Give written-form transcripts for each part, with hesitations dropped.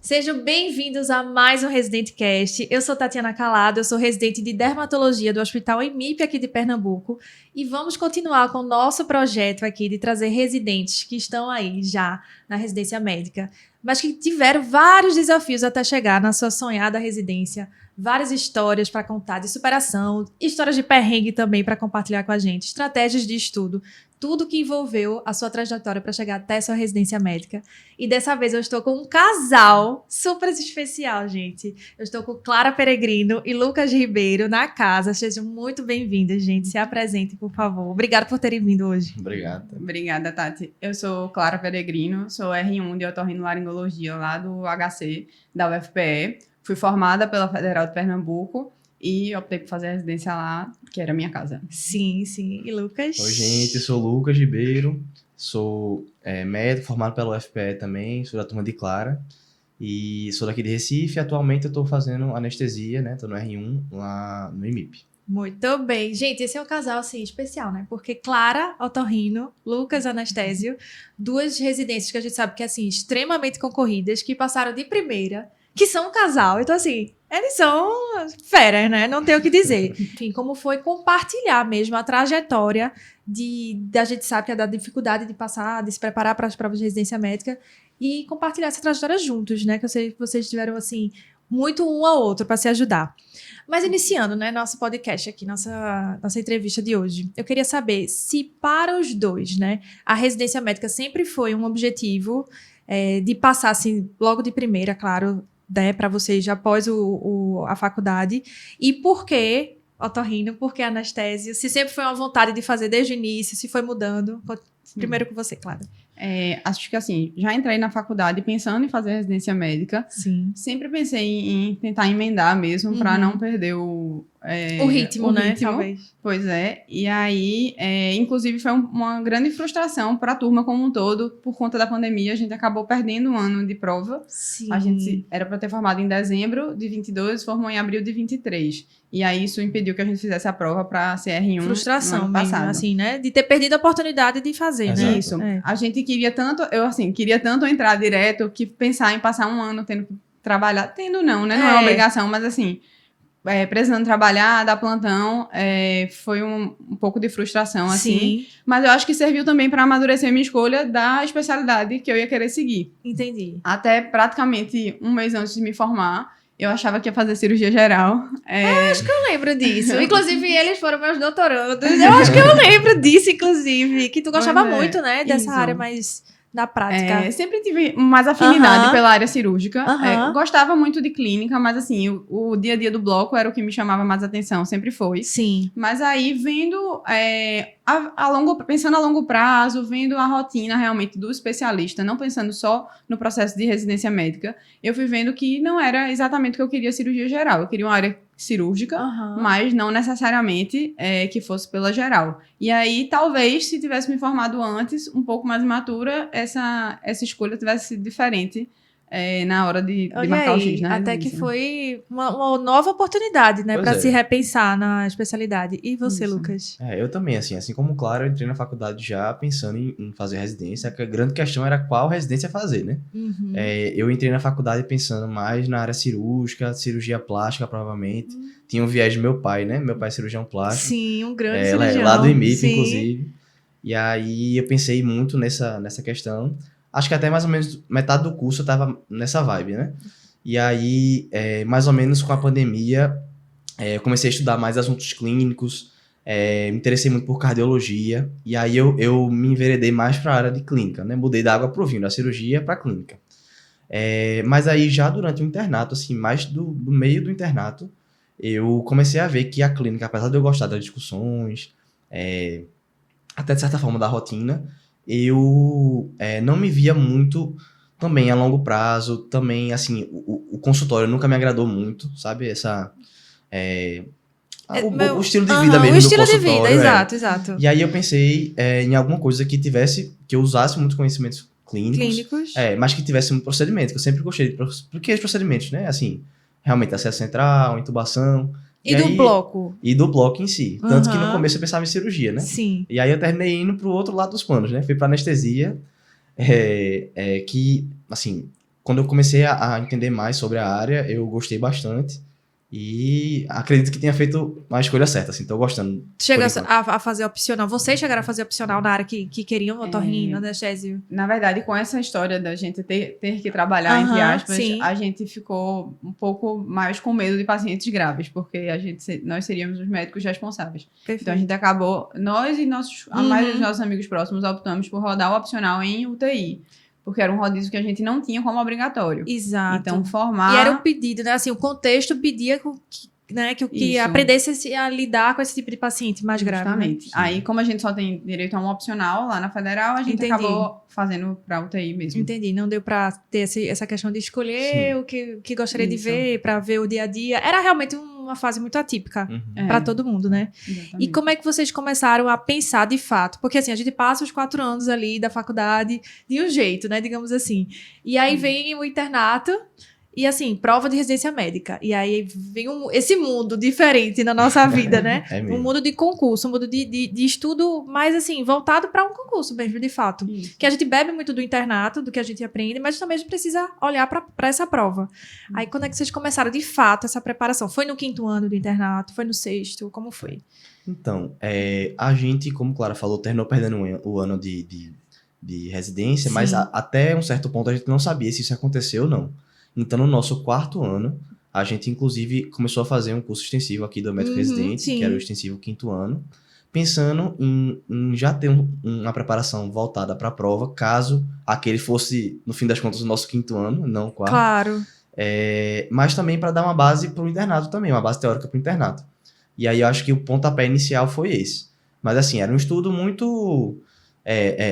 Sejam bem-vindos a mais um Residente Cast. Eu sou Tatiana Calado, eu sou residente de dermatologia do Hospital EMIP aqui de Pernambuco e vamos continuar com o nosso projeto aqui de trazer residentes que estão aí já na residência médica, mas que tiveram vários desafios até chegar na sua sonhada residência, várias histórias para contar de superação, histórias de perrengue também para compartilhar com a gente, estratégias de estudo, tudo que envolveu a sua trajetória para chegar até a sua residência médica. E dessa vez eu estou com um casal super especial, gente. Eu estou com Clara Peregrino e Lucas Ribeiro na casa. Sejam muito bem-vindos, gente. Se apresentem, por favor. Obrigada por terem vindo hoje. Obrigado. Obrigada, Tati. Eu sou Clara Peregrino, sou R1 de otorrinolaringologia lá do HC, da UFPE. Fui formada pela Federal de Pernambuco e optei por fazer a residência lá, que era a minha casa. Sim, sim. E Lucas? Oi, gente. Eu sou Lucas Ribeiro. Sou médico, formado pela UFPE também. Sou da turma de Clara. E sou daqui de Recife. Atualmente eu estou fazendo anestesia, né? Estou no R1 lá no EMIP. Muito bem. Gente, esse é um casal, assim, especial, né? Porque Clara, otorrino, Lucas, anestésio, duas residências que a gente sabe que, assim, extremamente concorridas, que passaram de primeira, que são um casal. Então, assim, eles são feras, né? Não tenho o que dizer. Enfim, como foi compartilhar mesmo a trajetória da gente sabe que é da dificuldade de passar, de se preparar para as provas de residência médica e compartilhar essa trajetória juntos, né? Que eu sei que vocês tiveram, assim, muito um ao outro para se ajudar. Mas iniciando, né, nosso podcast aqui, nossa entrevista de hoje, eu queria saber se para os dois, né, a residência médica sempre foi um objetivo de passar, assim, logo de primeira, claro, né, para vocês já após a faculdade, e por que otorrino, por que anestésio, se sempre foi uma vontade de fazer desde o início, se foi mudando. Primeiro com você, Clara. Acho que assim, já entrei na faculdade pensando em fazer residência médica. Sim. Sempre pensei em tentar emendar mesmo, para não perder o ritmo, né? Talvez. Pois é. E aí, inclusive, foi uma grande frustração para a turma como um todo. Por conta da pandemia, a gente acabou perdendo um ano de prova. Sim. A gente era para ter formado em dezembro de 22, formou em abril de 23. E aí, isso impediu que a gente fizesse a prova para CR1 frustração no ano mesmo, passado. assim, né? De ter perdido a oportunidade de fazer, Exato. né? Isso. A gente queria tanto entrar direto que pensar em passar um ano tendo que trabalhar, tendo não, né? Não é uma obrigação, mas assim, precisando trabalhar, dar plantão, foi um pouco de frustração, assim. Sim. Mas eu acho que serviu também para amadurecer a minha escolha da especialidade que eu ia querer seguir. Entendi. Até praticamente um mês antes de me formar, eu achava que ia fazer cirurgia geral. Acho que eu lembro disso. Inclusive, eles foram meus doutorandos. Eu acho que eu lembro disso, inclusive. Que tu gostava muito, né? Dessa área mais da prática. Sempre tive mais afinidade pela área cirúrgica. Gostava muito de clínica, mas assim, o dia a dia do bloco era o que me chamava mais atenção, sempre foi. Sim. Mas aí, vendo, pensando a longo prazo, vendo a rotina realmente do especialista, não pensando só no processo de residência médica, eu fui vendo que não era exatamente o que eu queria cirurgia geral. Eu queria uma área cirúrgica, mas não necessariamente que fosse pela geral. E aí, talvez, se tivesse me formado antes, um pouco mais imatura, essa escolha tivesse sido diferente na hora de marcar o X, né? Até que foi uma nova oportunidade, né? Para se repensar na especialidade. E você, Isso. Lucas? Eu também, assim como Clara, eu entrei na faculdade já pensando em fazer residência. A grande questão era qual residência fazer, né? Uhum. Eu entrei na faculdade pensando mais na área cirúrgica, cirurgia plástica, provavelmente. Tinha um viés do meu pai, né? Meu pai é cirurgião plástico. Sim, um grande cirurgião. Lá do IMIP, Sim. inclusive. E aí eu pensei muito nessa questão. Acho que até mais ou menos metade do curso eu tava nessa vibe, né? E aí, mais ou menos com a pandemia, eu comecei a estudar mais assuntos clínicos, me interessei muito por cardiologia, e aí eu me enveredei mais para a área de clínica, né? Mudei da água pro vinho, da cirurgia para clínica. Mas aí já durante o internato, assim, mais do meio do internato, eu comecei a ver que a clínica, apesar de eu gostar das discussões, até de certa forma da rotina, eu não me via muito também a longo prazo, também, assim, o consultório nunca me agradou muito, sabe? O estilo de vida mesmo do consultório. O estilo de vida, exato. E aí eu pensei em alguma coisa que eu usasse muito conhecimentos clínicos. Mas que tivesse um procedimento, que eu sempre gostei de procedimentos, né? Assim, realmente acesso central, intubação. E do bloco. E do bloco em si. Tanto que no começo eu pensava em cirurgia, né? Sim. E aí eu terminei indo pro outro lado dos panos, né? Fui pra anestesia, que, assim, quando eu comecei a entender mais sobre a área, eu gostei bastante. E acredito que tenha feito uma escolha certa, assim, tô gostando. Chega por enquanto. a fazer opcional. Vocês chegaram a fazer opcional na área que queriam otorrino, anestésio? Na verdade, com essa história da gente ter que trabalhar, entre Aham, aspas, sim. a gente ficou um pouco mais com medo de pacientes graves, porque nós seríamos os médicos responsáveis. Perfeito. Então, a gente acabou, nós e a maioria dos nossos amigos próximos optamos por rodar o opcional em UTI, porque era um rodízio que a gente não tinha como obrigatório. Exato. Então, formar... E era o pedido, né? Assim, o contexto pedia que Isso. aprendesse a lidar com esse tipo de paciente mais grave. Justamente. Sim. Aí, como a gente só tem direito a um opcional lá na Federal, a gente Entendi. acabou fazendo pra UTI mesmo. Entendi. Não deu pra ter essa questão de escolher Sim. o que gostaria de Isso. ver, pra ver o dia a dia. Era realmente uma fase muito atípica Uhum. pra todo mundo, né? Exatamente. E como é que vocês começaram a pensar de fato? Porque assim, a gente passa os 4 anos ali da faculdade de um jeito, né? Digamos assim. E aí vem o internato e assim, prova de residência médica. E aí vem esse mundo diferente na nossa vida, né? É mesmo. Um mundo de concurso, um mundo de estudo mais assim, voltado para um concurso mesmo, de fato. Isso. Que a gente bebe muito do internato, do que a gente aprende, mas também a gente precisa olhar para essa prova. Aí quando é que vocês começaram de fato essa preparação? Foi no 5º ano do internato? Foi no 6º? Como foi? Então, a gente, como Clara falou, terminou perdendo o ano de residência, mas Sim. até um certo ponto a gente não sabia se isso aconteceu ou não. Então, no nosso 4º ano, a gente, inclusive, começou a fazer um curso extensivo aqui do médico residente, sim. que era o extensivo 5º ano, pensando em já ter uma preparação voltada para a prova, caso aquele fosse, no fim das contas, o nosso 5º ano, não o 4º. Claro. Mas também para dar uma base para o internato também, uma base teórica para o internato. E aí eu acho que o pontapé inicial foi esse. Mas assim, era um estudo muito...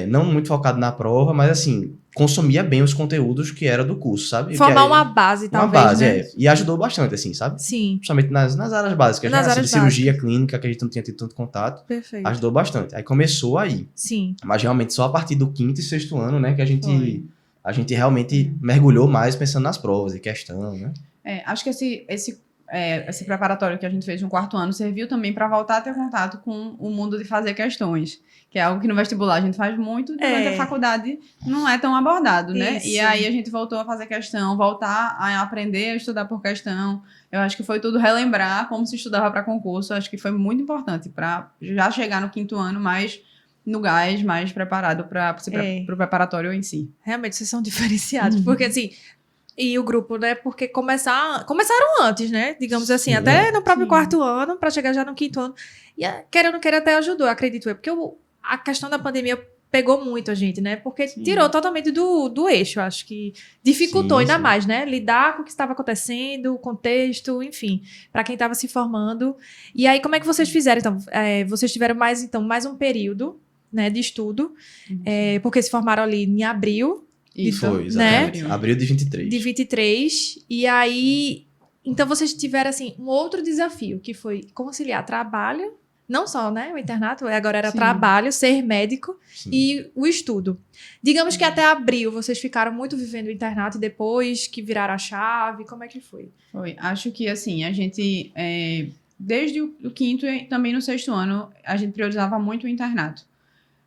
não muito focado na prova, mas assim, consumia bem os conteúdos que era do curso, sabe? Formar Que aí- uma base, uma talvez, base, né? E ajudou bastante, assim, sabe? Sim, Principalmente nas áreas básicas, Nas né? Assim, áreas de cirurgia clínica, que a gente não tinha tido tanto contato, perfeito. ajudou bastante. Aí começou aí. Sim, Mas realmente só a partir do 5º e 6º ano, né, que a gente Foi. realmente mergulhou mais pensando nas provas e questão, né? Acho que esse preparatório que a gente fez no 4º ano serviu também para voltar a ter contato com o mundo de fazer questões, que é algo que no vestibular a gente faz muito, durante a faculdade não é tão abordado, né? Isso. E aí a gente voltou a fazer questão, voltar a aprender a estudar por questão. Eu acho que foi tudo relembrar como se estudava para concurso. Acho que foi muito importante para já chegar no 5º ano mais no gás, mais preparado para o preparatório em si. realmente vocês são diferenciados, porque assim, e o grupo, né, porque começaram antes, né, digamos assim, Sim, até no próprio sim. 4º ano, para chegar já no 5º ano, e quer ou não quer até ajudou, acredito eu, porque a questão da pandemia pegou muito a gente, né, porque Sim. tirou totalmente do eixo, acho que dificultou Sim, ainda sim. mais, né, lidar com o que estava acontecendo, o contexto, enfim, para quem estava se formando. E aí, como é que vocês fizeram, então? Vocês tiveram mais um período, né, de estudo, porque se formaram ali em abril Isso. Foi, exatamente. Né? Abril de 23. de 23, e aí, então vocês tiveram, assim, um outro desafio, que foi conciliar trabalho, não só, né, o internato, agora era Sim. trabalho, ser médico Sim. e o estudo. Digamos que até abril vocês ficaram muito vivendo o internato e depois que viraram a chave, como é que foi? Foi. Acho que, assim, a gente, desde o 5º e também no 6º ano, a gente priorizava muito o internato.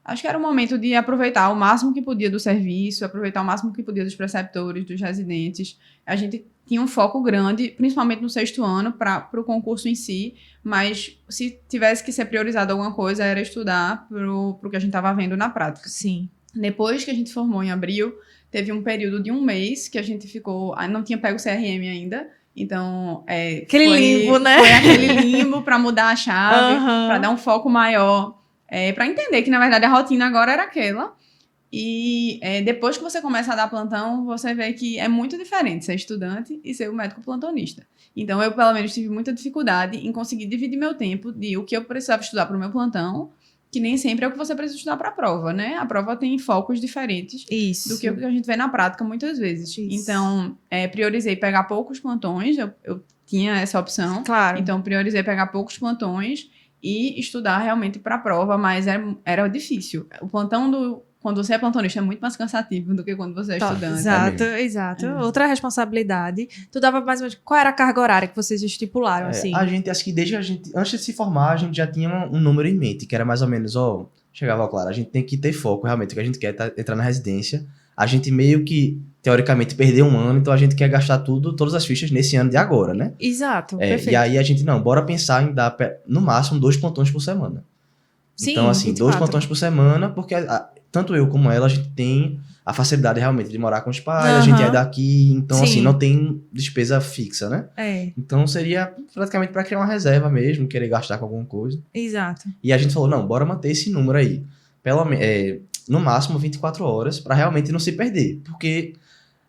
Acho que era o momento de aproveitar o máximo que podia do serviço, aproveitar o máximo que podia dos preceptores, dos residentes. A gente tinha um foco grande, principalmente no 6º ano, para o concurso em si, mas se tivesse que ser priorizado alguma coisa, era estudar para o que a gente estava vendo na prática. Sim. Depois que a gente formou em abril, teve um período de 1 mês que a gente ficou... Não tinha pego o CRM ainda, então... Aquele limbo, né? Foi aquele limbo para mudar a chave, Aham. para dar um foco maior, para entender que, na verdade, a rotina agora era aquela. E depois que você começa a dar plantão, você vê que é muito diferente ser estudante e ser o médico plantonista. Então, eu, pelo menos, tive muita dificuldade em conseguir dividir meu tempo de o que eu precisava estudar para o meu plantão, que nem sempre é o que você precisa estudar para a prova, né? A prova tem focos diferentes Isso. do que o que a gente vê na prática muitas vezes. Isso. Então, priorizei pegar poucos plantões, eu tinha essa opção. Claro. Então, priorizei pegar poucos plantões e estudar realmente para a prova, mas era difícil. O plantão quando você é plantonista é muito mais cansativo do que quando você é estudante. Exato, exato. Outra responsabilidade. Tu dava mais ou menos... Qual era a carga horária que vocês estipularam, assim? A gente, acho que antes de se formar, a gente já tinha um número em mente, que era mais ou menos, chegava, claro, a gente tem que ter foco realmente, que a gente quer entrar na residência, a gente meio que, teoricamente, perdeu um ano, então a gente quer gastar todas as fichas nesse ano de agora, né? Exato, É, perfeito. e aí a gente, não, bora pensar em dar, no máximo, 2 plantões por semana. Sim, Então, assim, 2 24. plantões por semana, porque tanto eu como ela, a gente tem a facilidade realmente de morar com os pais, a gente é daqui, então, assim, Sim. não tem despesa fixa, né? É, Então, seria praticamente para criar uma reserva mesmo, querer gastar com alguma coisa. exato. E a gente falou, não, bora manter esse número aí. No máximo 24 horas, para realmente não se perder. Porque,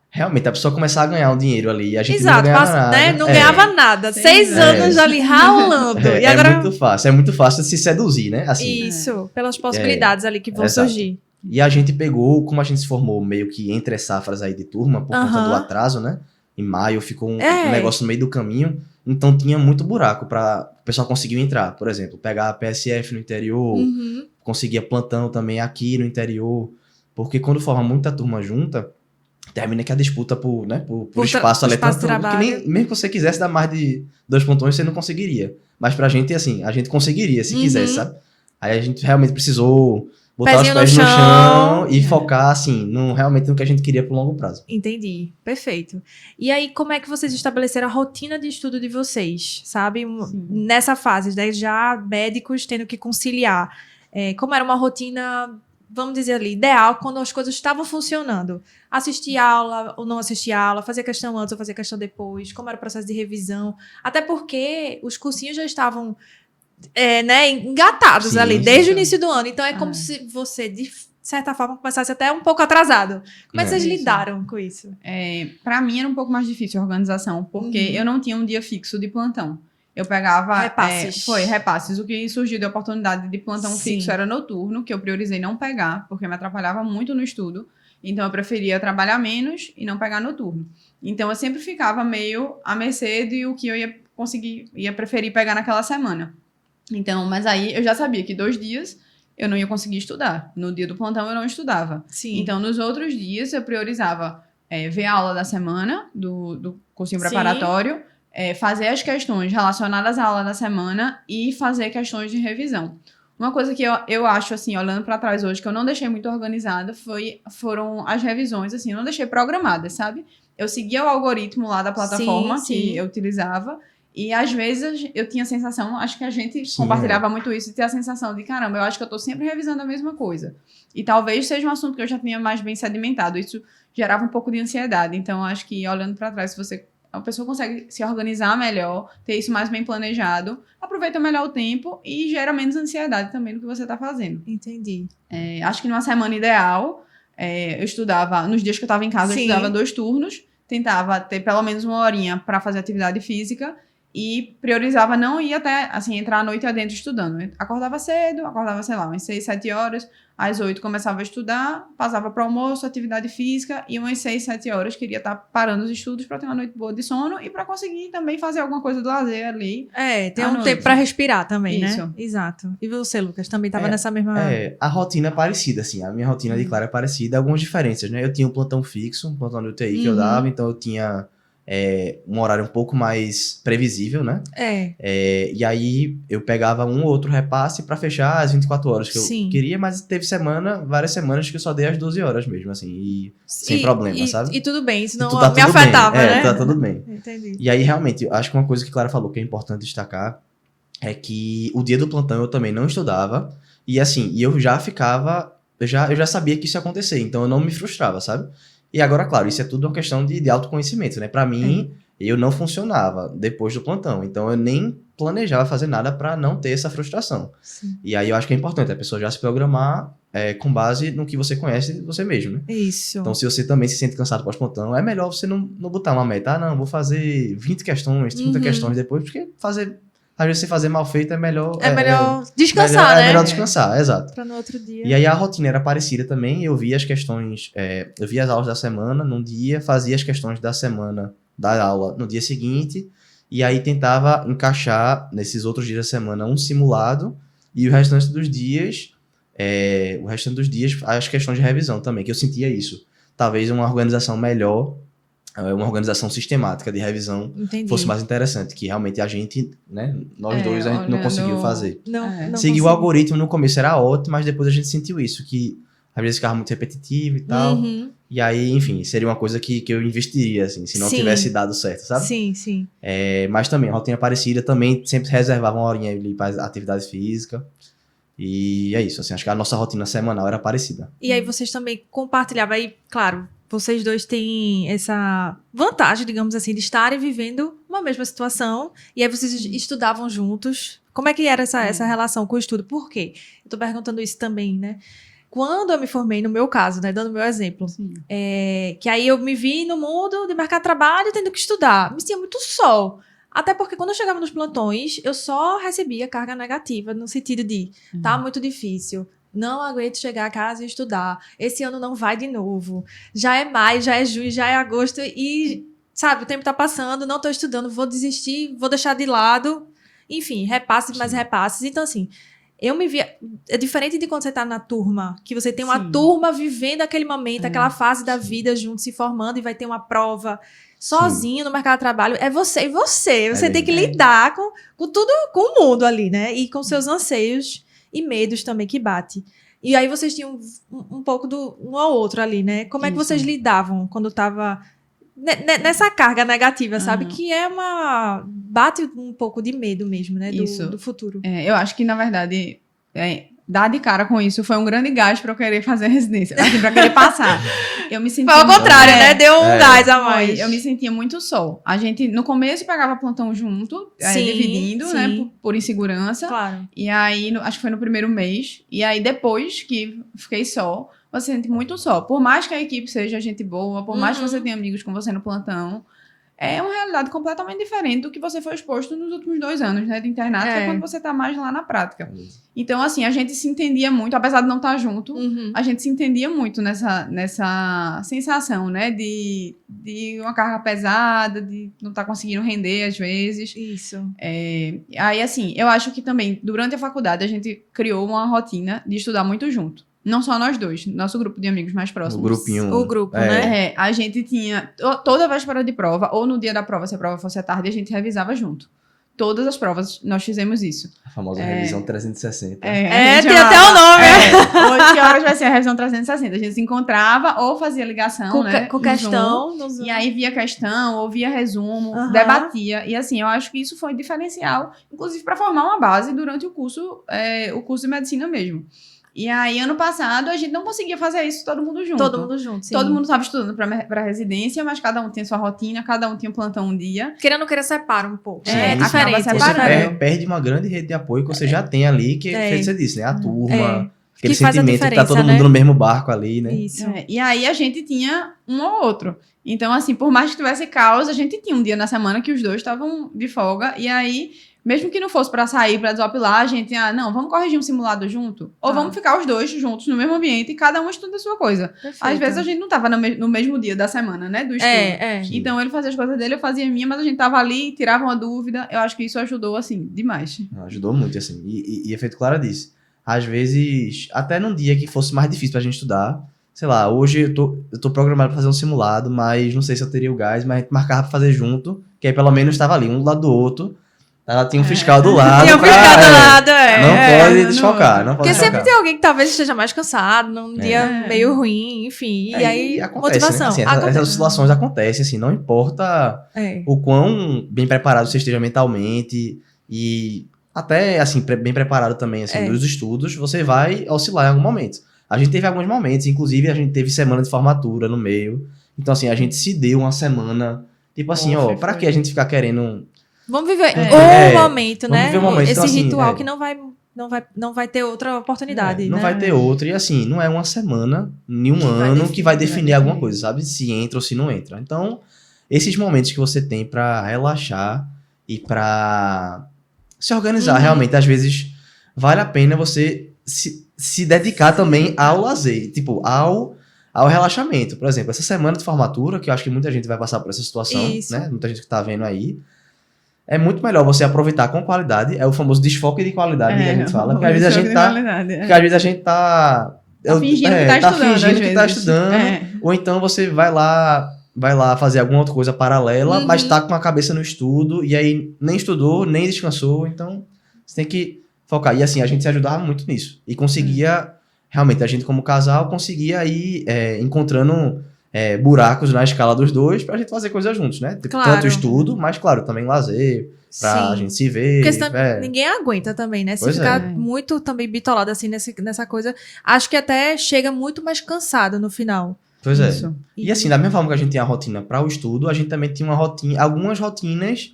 realmente, a pessoa começar a ganhar um dinheiro ali, a gente não Exato, ganhava nada. né? Não ganhava nada. 6 anos ali ralando. E agora... É muito fácil de se seduzir, né? Assim, Isso, pelas possibilidades ali que vão exato. surgir. E a gente pegou, como a gente se formou meio que entre safras aí de turma, por conta do atraso, né? Em maio ficou um negócio no meio do caminho, então tinha muito buraco para o pessoal conseguir entrar. Por exemplo, pegar a PSF no interior, conseguia plantão também aqui no interior, porque quando forma muita turma junta, termina que a disputa por espaço ali é tanto que mesmo que você quisesse dar mais de 2 plantões, você não conseguiria. Mas pra gente, assim, a gente conseguiria se quisesse, sabe? Aí a gente realmente precisou botar Pezinho os pés no chão e É. focar, assim, realmente no que a gente queria pro longo prazo. Entendi, perfeito. E aí, como é que vocês estabeleceram a rotina de estudo de vocês, sabe? Nessa fase, né? Já médicos tendo que conciliar. Como era uma rotina, vamos dizer ali, ideal, quando as coisas estavam funcionando? Assistir aula ou não assistir aula, fazer questão antes ou fazer questão depois, como era o processo de revisão. Até porque os cursinhos já estavam... engatados ali, desde o início do ano. Então, é como se você, de certa forma, começasse até um pouco atrasado. Como é que vocês lidaram com isso? Pra mim, era um pouco mais difícil a organização, porque eu não tinha um dia fixo de plantão. Eu pegava... Repasses. Repasses. O que surgiu de oportunidade de plantão fixo era noturno, que eu priorizei não pegar, porque me atrapalhava muito no estudo. Então, eu preferia trabalhar menos e não pegar noturno. Então, eu sempre ficava meio à mercê de o que eu ia preferir pegar naquela semana. Então, mas aí eu já sabia que 2 dias eu não ia conseguir estudar. No dia do plantão eu não estudava. Sim. Então, nos outros dias eu priorizava ver a aula da semana, do cursinho preparatório, fazer as questões relacionadas à aula da semana e fazer questões de revisão. Uma coisa que eu acho, assim, olhando para trás hoje, que eu não deixei muito organizada, foram as revisões, assim, eu não deixei programadas, sabe? Eu seguia o algoritmo lá da plataforma que eu utilizava. E às vezes eu tinha a sensação, acho que a gente compartilhava muito isso, de ter a sensação de, caramba, eu acho que eu tô sempre revisando a mesma coisa. E talvez seja um assunto que eu já tinha mais bem sedimentado. Isso gerava um pouco de ansiedade. Então, acho que olhando para trás, se a pessoa consegue se organizar melhor, ter isso mais bem planejado, aproveita melhor o tempo e gera menos ansiedade também no que você tá fazendo. Entendi. Acho que numa semana ideal, eu estudava, nos dias que eu estava em casa, eu estudava 2 turnos, tentava ter pelo menos 1 horinha para fazer atividade física, e priorizava não ir até, assim, entrar à noite adentro estudando. Eu acordava cedo, sei lá, umas 6, 7 horas, às 8 começava a estudar, passava para o almoço, atividade física, e umas 6, 7 horas queria estar parando os estudos para ter uma noite boa de sono e para conseguir também fazer alguma coisa do lazer ali. Tem um tempo para respirar também, isso, né? Exato. E você, Lucas, também estava nessa mesma... A rotina é parecida, assim, a minha rotina de Clara é parecida, algumas diferenças, né? Eu tinha um plantão fixo, um plantão de UTI que eu dava, então eu tinha... um horário um pouco mais previsível, né? E aí eu pegava um ou outro repasse pra fechar as 24 horas que eu queria, mas teve várias semanas que eu só dei as 12 horas mesmo, assim, e sem problema, sabe? E tudo bem, isso não tá me afetava, né? Tá tudo bem. Entendi. E aí, realmente, eu acho que uma coisa que Clara falou que é importante destacar é que o dia do plantão eu também não estudava, e assim, eu já ficava, eu já sabia que isso ia acontecer, então eu não me frustrava, sabe? E agora, claro, isso é tudo uma questão de autoconhecimento, né? Pra mim, eu não funcionava depois do plantão. Então, eu nem planejava fazer nada pra não ter essa frustração. Sim. E aí, eu acho que é importante a pessoa já se programar com base no que você conhece de você mesmo, né? Isso. Então, se você também se sente cansado pós-plantão, é melhor você não botar uma meta. Não, vou fazer 20 questões, 30 questões depois, porque às vezes, se fazer mal feito é melhor... É melhor descansar, né? É melhor descansar, exato. Pra no outro dia. E aí a rotina era parecida também, eu via as questões, eu via as aulas da semana num dia, fazia as questões da semana da aula no dia seguinte, e aí tentava encaixar nesses outros dias da semana um simulado, e o restante dos dias, as questões de revisão também, que eu sentia isso. Talvez uma organização melhor, uma organização sistemática de revisão fosse mais interessante, que realmente a gente, né, nós dois a gente não conseguiu fazer. Não seguir o algoritmo no começo era ótimo, mas depois a gente sentiu isso, que às vezes ficava muito repetitivo e tal. E aí, enfim, seria uma coisa que eu investiria, assim, se não Sim. tivesse dado certo, sabe? Sim, sim. Mas também, rotina parecida, também sempre reservava uma horinha ali para atividade física. E é isso, assim, acho que a nossa rotina semanal era parecida. E aí vocês também compartilhavam, aí, claro, vocês dois têm essa vantagem, digamos assim, de estarem vivendo uma mesma situação, e aí vocês estudavam juntos. Como é que era essa relação com o estudo? Por quê? Eu tô perguntando isso também, né? Quando eu me formei, no meu caso, né, dando meu exemplo, que aí eu me vi no mundo de mercado de trabalho tendo que estudar, me sentia muito só. Até porque quando eu chegava nos plantões, eu só recebia carga negativa, no sentido de, tá muito difícil, não aguento chegar a casa e estudar, esse ano não vai de novo, já é maio, já é junho, já é agosto e, sabe, o tempo tá passando, não tô estudando, vou desistir, vou deixar de lado, enfim, repasses mais repasses. Então, assim, eu me via... É diferente de quando você tá na turma, que você tem uma turma vivendo aquele momento, aquela fase da vida junto, se formando, e vai ter uma prova sozinho no mercado de trabalho. É você e você. Você tem que lidar com tudo, com o mundo ali, né? E com seus anseios e medos também que bate. E aí vocês tinham um pouco do um ao outro ali, né? Como é que vocês lidavam quando tava nessa carga negativa, sabe? Que é bate um pouco de medo mesmo, né? Do futuro. Eu acho que, na verdade, dar de cara com isso foi um grande gás para eu querer fazer residência, assim, para querer passar. Eu me sentia... Foi ao contrário, né? Deu um gás a mais. Eu me sentia muito só. A gente, no começo, pegava plantão junto, dividindo, né? Por insegurança. Claro. E aí, acho que foi no primeiro mês. E aí, depois que fiquei só, você se sente muito só. Por mais que a equipe seja gente boa, por mais que você tenha amigos com você no plantão, é uma realidade completamente diferente do que você foi exposto nos últimos 2 anos, né, de internato, que é quando você tá mais lá na prática. Então, assim, a gente se entendia muito, apesar de não estar junto, a gente se entendia muito nessa sensação, né, de uma carga pesada, de não estar conseguindo render, às vezes. Isso. Aí, assim, eu acho que também, durante a faculdade, a gente criou uma rotina de estudar muito junto. Não só nós dois, nosso grupo de amigos mais próximos. O grupo, né? A gente tinha, toda véspera de prova, ou no dia da prova, se a prova fosse à tarde, a gente revisava junto. Todas as provas, nós fizemos isso. A famosa revisão 360. Tem até o nome. Hoje, que horas vai ser a revisão 360? A gente se encontrava ou fazia ligação, né? Com questão. E aí via questão, ou via resumo, debatia. E assim, eu acho que isso foi diferencial, inclusive para formar uma base durante o curso de medicina mesmo. E aí, ano passado, a gente não conseguia fazer isso todo mundo junto. Sim. Todo mundo estava estudando para residência, mas cada um tinha sua rotina, cada um tinha um plantão um dia. Querendo ou querer, separa um pouco. Diferente. Você perde uma grande rede de apoio que você já tem ali, que feito você disse, né? A turma, aquele sentimento que tá todo mundo no mesmo barco ali, né? Isso. E aí, a gente tinha um ou outro. Então, assim, por mais que tivesse caos, a gente tinha um dia na semana que os dois estavam de folga. E aí... Mesmo que não fosse pra sair, pra desopilar, a gente, não, vamos corrigir um simulado junto? Ou vamos ficar os dois juntos no mesmo ambiente e cada um estuda a sua coisa. Perfeito. Às vezes a gente não tava no mesmo dia da semana, né, do estudo. Então ele fazia as coisas dele, eu fazia a minha, mas a gente tava ali, tirava uma dúvida. Eu acho que isso ajudou, assim, demais. Ajudou muito, assim. E efeito Clara disse. Às vezes, até num dia que fosse mais difícil pra gente estudar, sei lá, hoje eu tô programado pra fazer um simulado, mas não sei se eu teria o gás, mas a gente marcava pra fazer junto, que aí pelo menos estava ali, um do lado do outro. Ela tinha um fiscal do lado. Tinha um fiscal do lado, Não pode desfocar, não pode Porque sempre tem alguém que talvez esteja mais cansado, num dia meio ruim, enfim. E aí, acontece, motivação. né? Assim, essas oscilações acontecem, assim, não importa o quão bem preparado você esteja mentalmente e até, assim, bem preparado também, assim, dos estudos, você vai oscilar em algum momento. A gente teve alguns momentos, inclusive a gente teve semana de formatura no meio. Então, assim, a gente se deu uma semana, tipo assim, pra que a gente ficar querendo... Vamos viver o momento, né? Viver o momento. Esse então, assim, ritual que não vai ter outra oportunidade. Não né? vai ter outra. E assim, não é uma semana, nem um ano que vai definir alguma coisa, sabe? Se entra ou se não entra. Então, esses momentos que você tem pra relaxar e pra se organizar, realmente, às vezes, vale a pena você se dedicar também ao lazer. Tipo, ao relaxamento. Por exemplo, essa semana de formatura, que eu acho que muita gente vai passar por essa situação, né? Muita gente que tá vendo aí. É muito melhor você aproveitar com qualidade. É o famoso desfoque de qualidade que a gente fala. Porque às vezes a gente tá... Porque às vezes a gente tá... fingindo que tá estudando. Ou então você vai lá fazer alguma outra coisa paralela, mas tá com a cabeça no estudo, e aí nem estudou, nem descansou. Então, você tem que focar. E assim, a gente se ajudava muito nisso. E conseguia... Realmente, a gente como casal conseguia ir encontrando buracos na escala dos dois pra gente fazer coisas juntos, né? Tipo, Claro. tanto estudo, mas claro, também lazer, pra Sim. gente se ver. Porque senão ninguém aguenta também, né? Se Pois ficar é. muito também bitolado assim nessa coisa, acho que até chega muito mais cansado no final. Pois é. Isso. E assim, da mesma forma que a gente tinha a rotina para o estudo, a gente também tinha algumas rotinas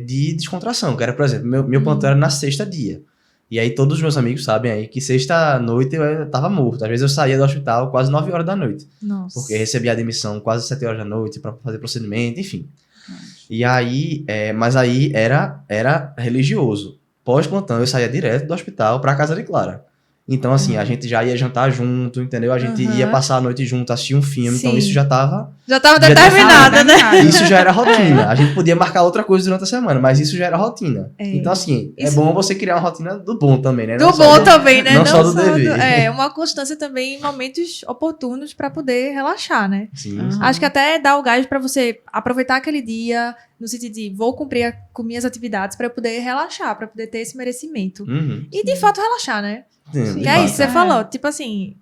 de descontração, que era, por exemplo, meu plantão era na sexta dia. E aí todos os meus amigos sabem aí que sexta noite eu tava morto. Às vezes eu saía do hospital quase 9 horas da noite, Nossa. porque recebia admissão quase 7 horas da noite para fazer procedimento, enfim. E aí, mas aí era religioso. Pós-plantão eu saía direto do hospital para casa de Clara. Então, assim, a gente já ia jantar junto, entendeu? A gente ia passar a noite junto, assistir um filme. Então, Sim. isso já tava... Já tava Já determinada, né? Isso já era rotina. A gente podia marcar outra coisa durante a semana, mas isso já era rotina. É. Então, assim, é Isso- bom você criar uma rotina do bom também, né? Do Não só bom também, né? não só do dever. uma constância também em momentos oportunos pra poder relaxar, né? Sim, Aham. sim. Acho que até dá o gás pra você aproveitar aquele dia no sentido de vou cumprir com minhas atividades pra eu poder relaxar, pra poder ter esse merecimento. Uhum. E de fato relaxar, né? Sim, Que de é fato. isso, você É. falou. Tipo assim,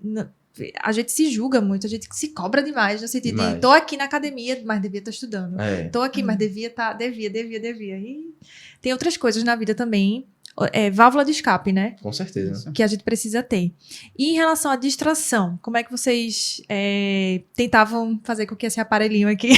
a gente se julga muito, a gente se cobra demais no sentido de Demais. tô aqui na academia, mas devia estar estudando. É. Tô aqui, mas devia. E tem outras coisas na vida também. Válvula de escape, né? Com certeza. Isso. Que a gente precisa ter. E em relação à distração, como é que vocês tentavam fazer com que esse aparelhinho aqui,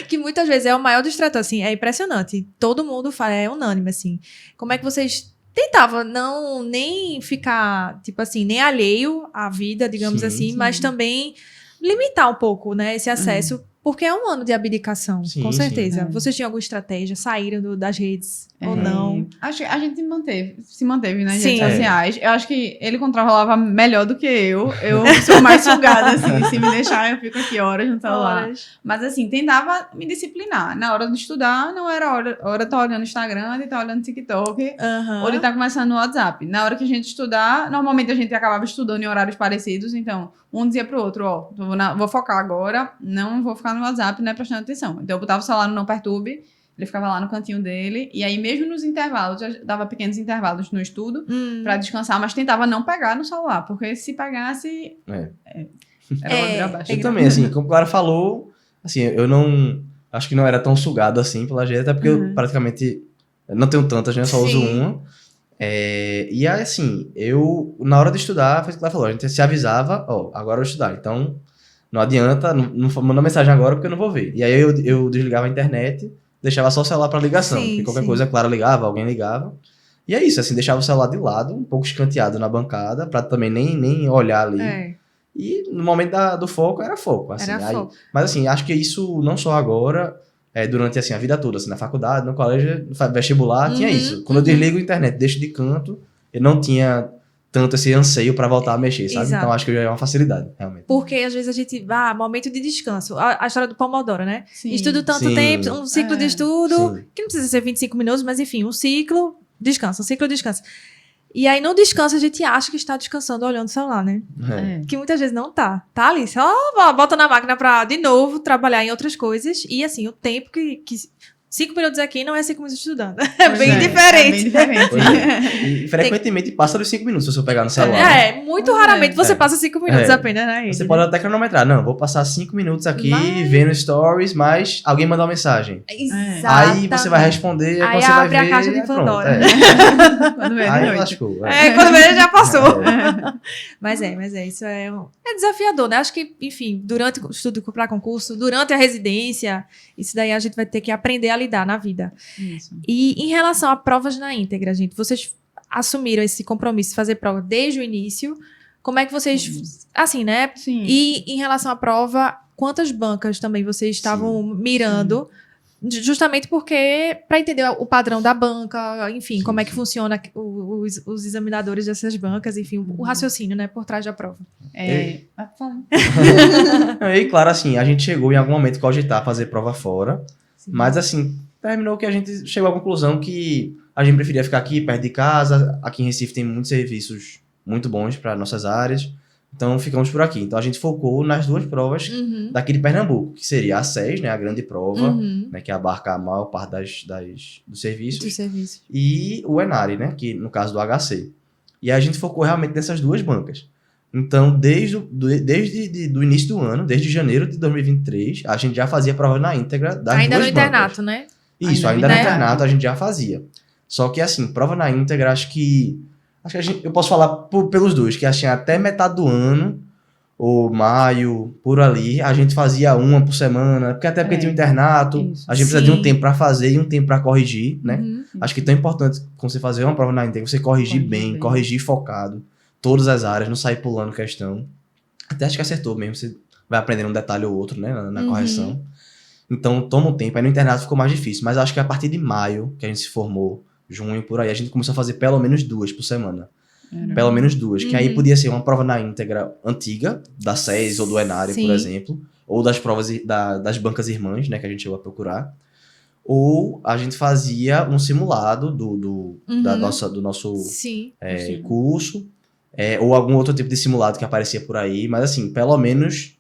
que muitas vezes é o maior distrator, assim, é impressionante. Todo mundo fala, é unânime, assim. Como é que vocês tentavam não nem ficar, tipo assim, nem alheio à vida, digamos Sim, assim, sim. mas também limitar um pouco, né, esse acesso, porque é um ano de abdicação, Sim, com sim. certeza. É. Vocês tinham alguma estratégia? Saíram das redes ou não? Acho que a gente se manteve nas Sim. redes sociais. Eu acho que ele controlava melhor do que eu. Eu sou mais sugada, assim. Se me deixar, eu fico aqui horas no celular. Horas. Mas, assim, tentava me disciplinar. Na hora de estudar, não era hora de estar olhando Instagram, de estar olhando TikTok, Aham. ou de estar conversando no WhatsApp. Na hora que a gente estudar, normalmente a gente acabava estudando em horários parecidos. Então, um dizia pro outro, ó, vou focar agora, não vou ficar no WhatsApp, né, prestando atenção. Então, eu botava o celular no Não Perturbe, ele ficava lá no cantinho dele, e aí mesmo nos intervalos, eu dava pequenos intervalos no estudo pra descansar, mas tentava não pegar no celular, porque se pegasse, era ladeira abaixo. Eu também, assim, como a Clara falou, assim, eu não... Acho que não era tão sugado assim pela gente, até porque eu praticamente não tenho tantas, né? Só uso Sim. uma. E aí, assim, eu, na hora de estudar, foi o que ela falou, a gente se avisava, ó, agora eu vou estudar. Então, não adianta, não manda mensagem agora porque eu não vou ver. E aí eu desligava a internet, deixava só o celular pra ligação. Sim, porque qualquer sim. coisa, a Clara ligava, alguém ligava. E é isso, assim, deixava o celular de lado, um pouco escanteado na bancada, pra também nem olhar ali. É, E no momento do foco, era foco. Assim, era aí- foco. Mas assim, acho que isso não só agora, durante assim, a vida toda, assim, na faculdade, no colégio, no vestibular, tinha Uhum, isso. Quando eu desligo a internet, deixo de canto, eu não tinha tanto esse anseio pra voltar a mexer, sabe? Exato. Então acho que já é uma facilidade, realmente. Porque às vezes a gente. Momento de descanso. A história do Pomodoro, né? Sim. Estudo tanto Sim. tempo, um ciclo de estudo, Sim. que não precisa ser 25 minutos, mas enfim, um ciclo, descansa, um ciclo, descansa. E aí no descanso a gente acha que está descansando olhando o celular, né? É. Que muitas vezes não tá. Tá ali, só bota na máquina pra, de novo, trabalhar em outras coisas. E assim, o tempo que 5 minutos aqui não é 5 minutos estudando. É Pois bem é, diferente. É bem diferente. Pois é. E frequentemente passa dos 5 minutos se você pegar no celular. Muito É. raramente você É. passa 5 minutos É. apenas na rede. Você né? pode até cronometrar. Não, vou passar 5 minutos aqui Mas- vendo stories, mas alguém mandou uma mensagem. Exatamente. Aí você vai responder, Aí você vai abre a ver, caixa de aí pronto, Pandora. Quando vê de Aí noite. lascou. Quando veio já passou. É. Mas isso é desafiador, né? Acho que, enfim, durante o estudo para concurso, durante a residência, isso daí a gente vai ter que aprender a lidar na vida. Isso. E em relação a provas na íntegra, gente, vocês assumiram esse compromisso de fazer prova desde o início? Como é que vocês, assim, né? Sim. E em relação à prova, quantas bancas também vocês estavam mirando? Justamente porque, para entender o padrão da banca, enfim, Sim, como é que sim. funciona os examinadores dessas bancas, enfim, o raciocínio, né, por trás da prova. Fala. E claro, assim, a gente chegou em algum momento a cogitar fazer prova fora, mas assim, terminou que a gente chegou à conclusão que a gente preferia ficar aqui, perto de casa. Aqui em Recife tem muitos serviços muito bons para nossas áreas, então ficamos por aqui. Então a gente focou nas duas provas Uhum. daqui de Pernambuco, que seria a SES, né, a grande prova, Uhum. né, que abarca a maior parte dos serviços, Dos serviços. e o ENARE, né, que no caso do HC. E aí a gente focou realmente nessas duas bancas. Então, desde o início do ano, desde janeiro de 2023, a gente já fazia prova na íntegra das Ainda duas no bancas. internato, né? Isso, Ainda ainda no no internato. internato a gente já fazia. Só que assim, prova na íntegra, acho que eu posso falar pelos dois, que assim, até metade do ano, ou maio, por ali, a gente fazia uma por semana, porque tinha o internato, isso. a gente precisa de um Sim. tempo para fazer e um tempo para corrigir, né? Uhum. Acho que é tão importante quando você fazer uma prova na íntegra, você corrigir bem, corrigir focado, todas as áreas, não sair pulando questão. Até acho que acertou mesmo, você vai aprendendo um detalhe ou outro, né, na correção. Então, toma um tempo. Aí no internato ficou mais difícil, mas acho que a partir de maio, que a gente se formou, junho, por aí, a gente começou a fazer pelo menos 2 por semana. Pelo menos 2, que aí podia ser uma prova na íntegra antiga, da SES ou do Enário, Sim. por exemplo, ou das provas das bancas irmãs, né, que a gente chegou a procurar. Ou a gente fazia um simulado do nosso Sim. curso, ou algum outro tipo de simulado que aparecia por aí, mas assim, pelo menos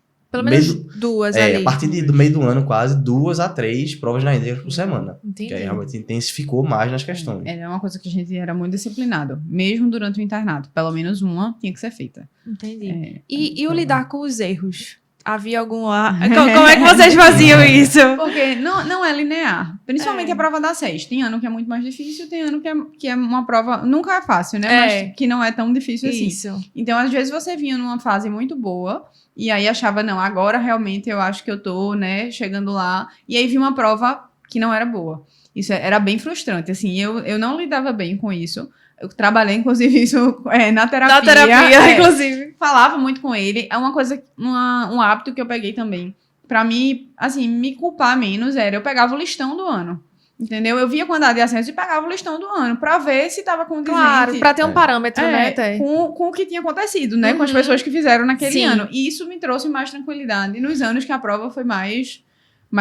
duas ali. a partir do meio do ano, quase 2 a 3 provas na íntegra por semana. Entendi. Que aí realmente intensificou mais nas questões. Era uma coisa que a gente era muito disciplinado, mesmo durante o internato. Pelo menos uma tinha que ser feita. Entendi. E o lidar com os erros? Havia alguma... Como é que vocês faziam isso? Porque não é linear. Principalmente a prova da SES. Tem ano que é muito mais difícil, tem ano que é uma prova... Nunca é fácil, né? Mas que não é tão difícil assim. Isso. Então, às vezes, você vinha numa fase muito boa e aí achava, não, agora realmente eu acho que eu tô, né, chegando lá. E aí vinha uma prova que não era boa. Isso era bem frustrante, assim. Eu não lidava bem com isso. Eu trabalhei, inclusive, isso na terapia. Na terapia, inclusive. Falava muito com ele. É uma coisa, um hábito que eu peguei também. Pra mim, assim, me culpar menos eu pegava o listão do ano. Entendeu? Eu via a quantidade de assentos e pegava o listão do ano pra ver se tava condizente. Claro, pra ter um parâmetro, né? Com o que tinha acontecido, né? Com as pessoas que fizeram naquele Sim. ano. E isso me trouxe mais tranquilidade nos anos que a prova foi mais